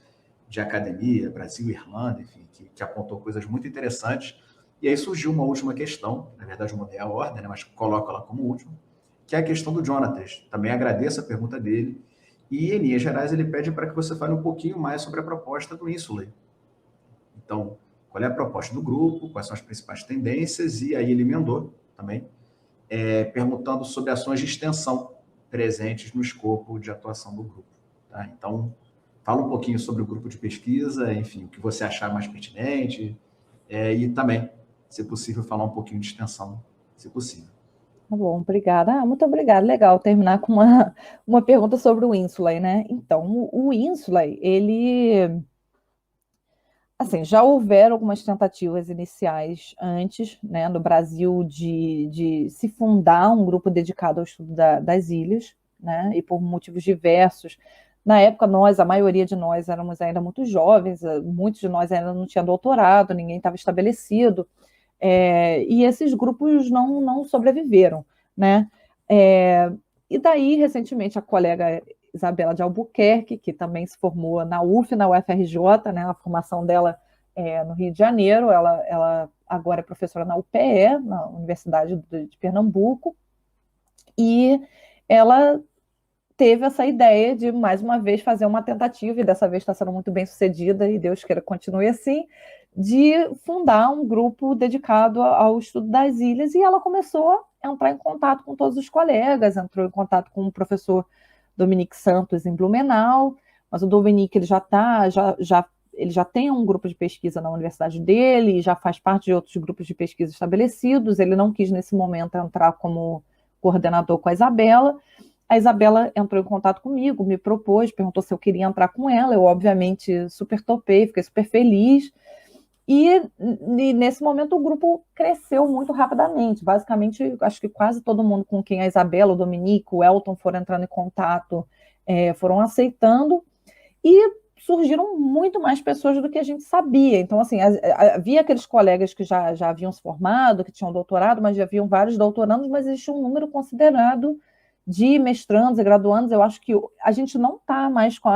de academia, Brasil e Irlanda, enfim, que apontou coisas muito interessantes. E aí surgiu uma última questão, na verdade eu mudei a ordem, né, mas coloco ela como última, que é a questão do Jonatas. Também agradeço a pergunta dele, e em linhas gerais ele pede para que você fale um pouquinho mais sobre a proposta do Insulay. Então, qual é a proposta do grupo, quais são as principais tendências, e aí ele emendou também, perguntando sobre ações de extensão presentes no escopo de atuação do grupo. Tá? Então, fala um pouquinho sobre o grupo de pesquisa, enfim, o que você achar mais pertinente, e também, se possível, falar um pouquinho de extensão, se possível. Tá bom, obrigada. Muito obrigada. Legal terminar com uma pergunta sobre o Insulay, né? Então, o Insulay, ele... Assim, já houveram algumas tentativas iniciais antes, né, no Brasil, de se fundar um grupo dedicado ao estudo das ilhas, né, e por motivos diversos. Na época, a maioria de nós éramos ainda muito jovens, muitos de nós ainda não tinham doutorado, ninguém estava estabelecido, e esses grupos não sobreviveram, né? E daí, recentemente, a colega Isabela de Albuquerque, que também se formou na UF, na UFRJ, né, a formação dela no Rio de Janeiro, ela agora é professora na UPE, na Universidade de Pernambuco, e ela teve essa ideia de, mais uma vez, fazer uma tentativa, e dessa vez está sendo muito bem sucedida, e Deus queira que continue assim, de fundar um grupo dedicado ao estudo das ilhas, e ela começou a entrar em contato com todos os colegas, entrou em contato com o professor Dominique Santos em Blumenau, mas o Dominique ele ele já tem um grupo de pesquisa na universidade dele, já faz parte de outros grupos de pesquisa estabelecidos, ele não quis nesse momento entrar como coordenador com a Isabela entrou em contato comigo, me propôs, perguntou se eu queria entrar com ela, eu obviamente super topei, fiquei super feliz, E nesse momento o grupo cresceu muito rapidamente. Basicamente, acho que quase todo mundo com quem a Isabela, o Dominique, o Elton foram entrando em contato, foram aceitando, e surgiram muito mais pessoas do que a gente sabia. Então, assim, havia aqueles colegas que já haviam se formado, que tinham doutorado, mas já haviam vários doutorandos, mas existia um número considerado de mestrandos e graduandos. Eu acho que a gente não está mais com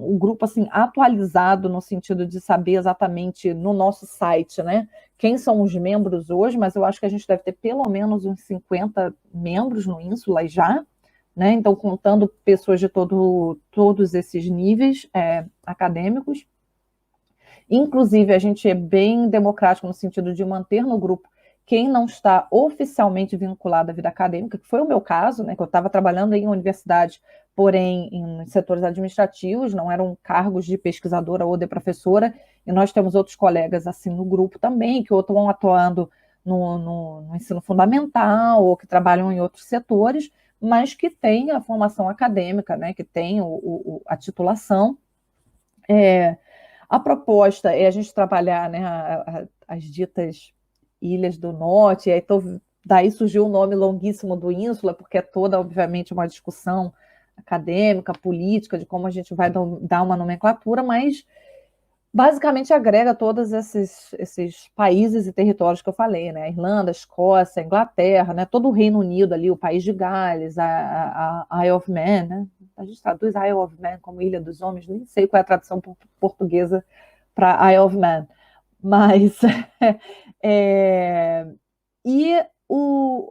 o grupo assim atualizado no sentido de saber exatamente no nosso site, né, quem são os membros hoje, mas eu acho que a gente deve ter pelo menos uns 50 membros no Ínsula já, né, então contando pessoas de todos esses níveis acadêmicos. Inclusive, a gente é bem democrático no sentido de manter no grupo quem não está oficialmente vinculado à vida acadêmica, que foi o meu caso, né, que eu estava trabalhando em universidade, porém em setores administrativos, não eram cargos de pesquisadora ou de professora, e nós temos outros colegas assim no grupo também, que ou estão atuando no ensino fundamental, ou que trabalham em outros setores, mas que têm a formação acadêmica, né, que têm a titulação. A proposta é a gente trabalhar, né, as ditas Ilhas do Norte, e aí daí surgiu o nome longuíssimo do Ínsula, porque é toda, obviamente, uma discussão acadêmica, política, de como a gente vai dar uma nomenclatura, mas basicamente agrega todos esses países e territórios que eu falei, né? A Irlanda, a Escócia, a Inglaterra, né? Todo o Reino Unido ali, o País de Gales, a Isle of Man, né? A gente traduz Isle of Man como Ilha dos Homens, nem sei qual é a tradução portuguesa para Isle of Man, mas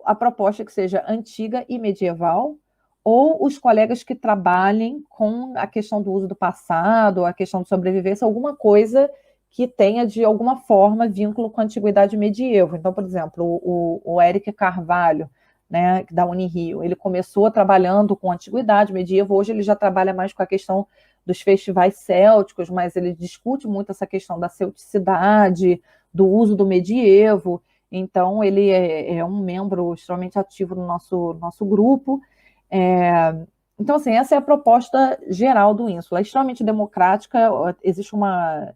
a proposta é que seja antiga e medieval, ou os colegas que trabalhem com a questão do uso do passado, a questão de sobrevivência, alguma coisa que tenha, de alguma forma, vínculo com a antiguidade medieval. Então, por exemplo, o Eric Carvalho, né, da Unirio, ele começou trabalhando com a antiguidade medieval, hoje ele já trabalha mais com a questão dos festivais célticos, mas ele discute muito essa questão da celticidade, do uso do medievo. Então, ele é um membro extremamente ativo no nosso grupo. Então, assim, essa é a proposta geral do Ínsula. É extremamente democrática, existe uma...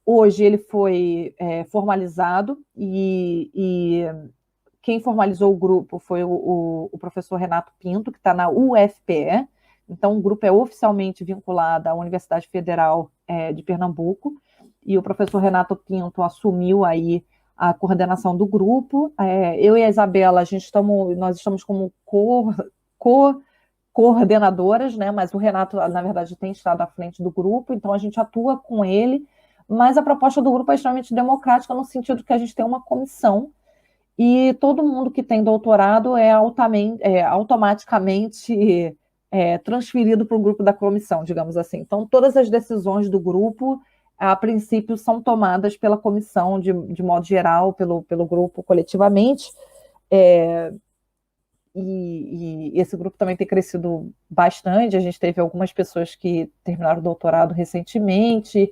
Hoje ele foi formalizado e quem formalizou o grupo foi o professor Renato Pinto, que está na UFPE. Então, o grupo é oficialmente vinculado à Universidade Federal de Pernambuco, e o professor Renato Pinto assumiu aí a coordenação do grupo. Eu e a Isabela, nós estamos como coordenadoras, né? Mas o Renato, na verdade, tem estado à frente do grupo, então a gente atua com ele, mas a proposta do grupo é extremamente democrática, no sentido que a gente tem uma comissão, e todo mundo que tem doutorado é automaticamente transferido para o grupo da comissão, digamos assim. Então, todas as decisões do grupo, a princípio, são tomadas pela comissão, de modo geral, pelo grupo coletivamente. E esse grupo também tem crescido bastante. A gente teve algumas pessoas que terminaram o doutorado recentemente,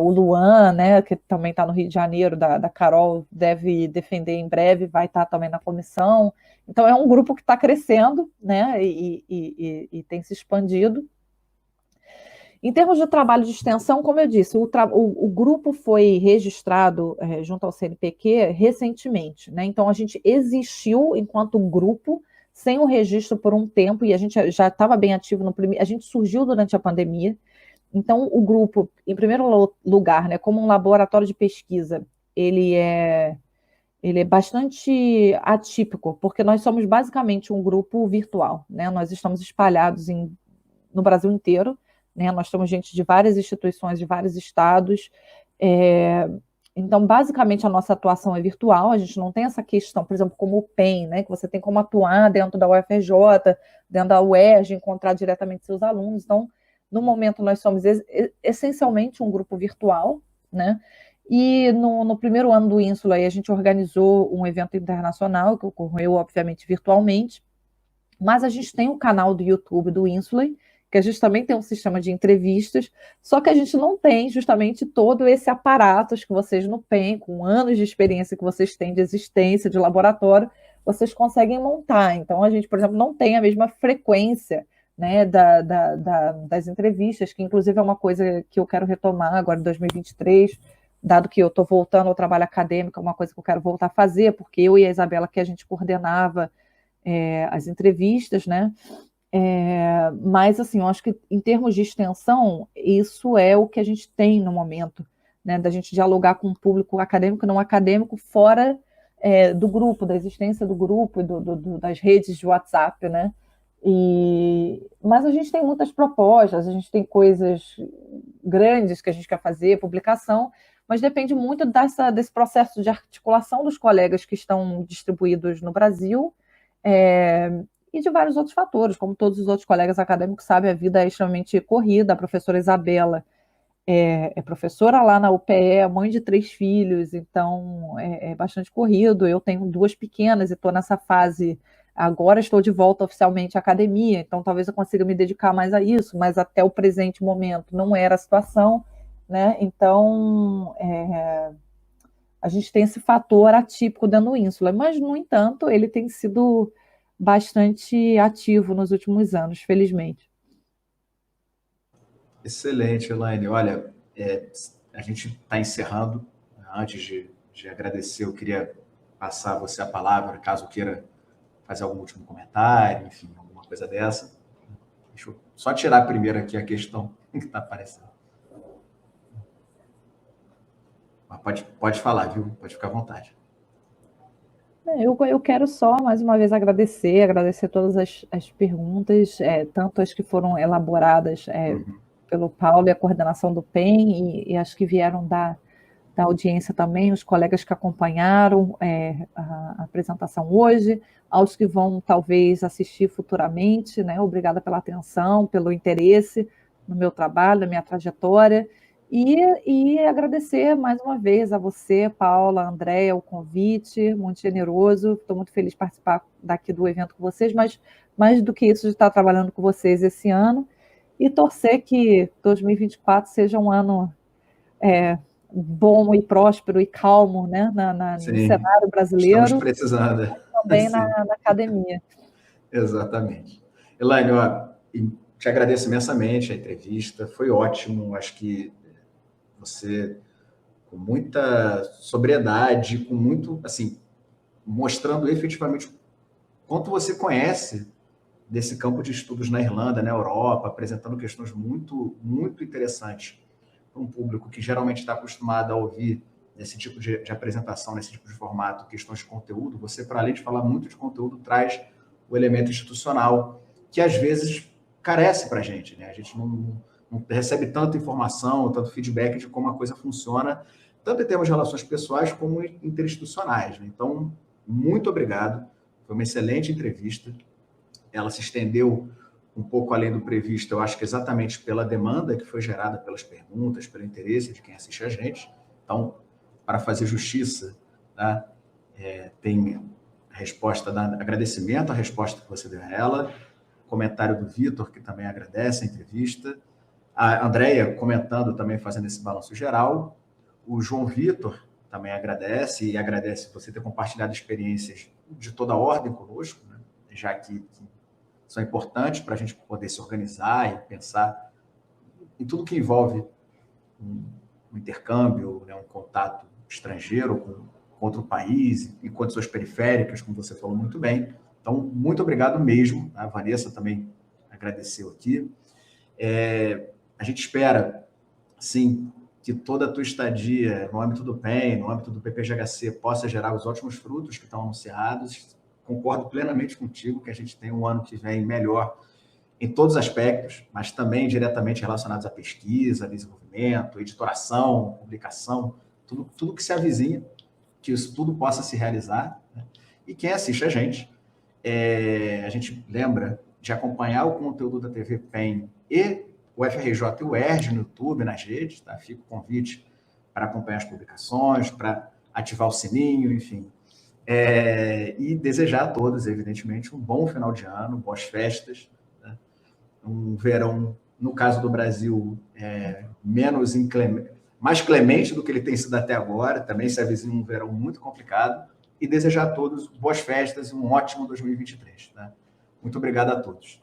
o Luan, né, que também está no Rio de Janeiro, da Carol, deve defender em breve, vai estar também na comissão. Então, é um grupo que está crescendo, né, e tem se expandido. Em termos de trabalho de extensão, como eu disse, o grupo foi registrado junto ao CNPq recentemente, né? Então, a gente existiu enquanto grupo, sem o registro por um tempo, e a gente já estava bem ativo no primeiro. A gente surgiu durante a pandemia. Então, o grupo, em primeiro lugar, né, como um laboratório de pesquisa, ele é bastante atípico, porque nós somos basicamente um grupo virtual, né? Nós estamos espalhados no Brasil inteiro, né? Nós temos gente de várias instituições, de vários estados. Então, basicamente, a nossa atuação é virtual, a gente não tem essa questão, por exemplo, como o PEN, né? Que você tem como atuar dentro da UFRJ, dentro da UERJ, encontrar diretamente seus alunos. Então, no momento, nós somos essencialmente um grupo virtual, né? E no primeiro ano do Ínsula, a gente organizou um evento internacional, que ocorreu, obviamente, virtualmente, mas a gente tem um canal do YouTube do Ínsula, que a gente também tem um sistema de entrevistas, só que a gente não tem justamente todo esse aparato que vocês no PEN, com anos de experiência que vocês têm de existência, de laboratório, vocês conseguem montar. Então, a gente, por exemplo, não tem a mesma frequência né, das entrevistas, que inclusive é uma coisa que eu quero retomar agora em 2023, dado que eu estou voltando ao trabalho acadêmico, é uma coisa que eu quero voltar a fazer, porque eu e a Isabela, que a gente coordenava as entrevistas, né? Mas, assim, eu acho que em termos de extensão, isso é o que a gente tem no momento, né? Da gente dialogar com o público acadêmico e não acadêmico fora do grupo, da existência do grupo e das redes de WhatsApp, né? Mas a gente tem muitas propostas, a gente tem coisas grandes que a gente quer fazer, publicação, mas depende muito desse processo de articulação dos colegas que estão distribuídos no Brasil, e de vários outros fatores, como todos os outros colegas acadêmicos sabem, a vida é extremamente corrida. A professora Isabela é professora lá na UPE, mãe de 3 filhos, então é bastante corrido. Eu tenho 2 pequenas e estou nessa fase. Agora estou de volta oficialmente à academia, então talvez eu consiga me dedicar mais a isso, mas até o presente momento não era a situação, né? Então, a gente tem esse fator atípico dentro do Ínsula, mas, no entanto, ele tem sido bastante ativo nos últimos anos, felizmente. Excelente, Elaine. Olha, a gente está encerrando. Antes de agradecer, eu queria passar a você a palavra, caso queira fazer algum último comentário, enfim, alguma coisa dessa. Deixa eu só tirar primeiro aqui a questão que está aparecendo. Mas pode falar, viu? Pode ficar à vontade. Eu quero só, mais uma vez, agradecer todas as perguntas, tanto as que foram elaboradas pelo Paulo e a coordenação do PEN, e as que vieram da audiência também, os colegas que acompanharam a apresentação hoje, aos que vão talvez assistir futuramente, né? Obrigada pela atenção, pelo interesse no meu trabalho, na minha trajetória, e agradecer mais uma vez a você, Paula, Andréia, o convite, muito generoso. Estou muito feliz de participar daqui do evento com vocês, mas mais do que isso, de estar trabalhando com vocês esse ano, e torcer que 2024 seja um ano bom e próspero e calmo, né, no cenário brasileiro. Estamos precisando. Também na academia. Exatamente. Elaine, te agradeço imensamente a entrevista, foi ótimo. Acho que você, com muita sobriedade, com muito, assim, mostrando efetivamente quanto você conhece desse campo de estudos na Irlanda, na Europa, apresentando questões muito, muito interessantes para um público que geralmente está acostumado a ouvir nesse tipo de apresentação, nesse tipo de formato, questões de conteúdo. Você, para além de falar muito de conteúdo, traz o elemento institucional, que às vezes carece para a gente, né? A gente não recebe tanta informação, tanto feedback de como a coisa funciona, tanto em termos de relações pessoais como interinstitucionais, né? Então, muito obrigado. Foi uma excelente entrevista. Ela se estendeu um pouco além do previsto, eu acho que exatamente pela demanda que foi gerada pelas perguntas, pelo interesse de quem assiste a gente. Então, para fazer justiça, tá? Tem a resposta, agradecimento à resposta que você deu a ela, comentário do Vitor, que também agradece a entrevista, a Andréia comentando também, fazendo esse balanço geral, o João Vitor também agradece, e agradece você ter compartilhado experiências de toda ordem conosco, né? Já que são importantes para a gente poder se organizar e pensar em tudo que envolve um intercâmbio, né, um contato estrangeiro com outro país, em condições periféricas, como você falou muito bem. Então, muito obrigado mesmo. A Vanessa também agradeceu aqui. A gente espera, sim, que toda a tua estadia no âmbito do PEN, no âmbito do PPGHC, possa gerar os ótimos frutos que estão anunciados. Concordo plenamente contigo que a gente tem um ano que vem melhor em todos os aspectos, mas também diretamente relacionados à pesquisa, desenvolvimento, editoração, publicação, tudo que se avizinha, que isso tudo possa se realizar, né? E quem assiste a gente lembra de acompanhar o conteúdo da TV PEN e o FRJ e o ERJ no YouTube, nas redes, tá? Fica o convite para acompanhar as publicações, para ativar o sininho, enfim. E desejar a todos, evidentemente, um bom final de ano, boas festas, né? Um verão, no caso do Brasil, mais clemente do que ele tem sido até agora, também se avizinha um verão muito complicado, e desejar a todos boas festas e um ótimo 2023. Tá? Muito obrigado a todos.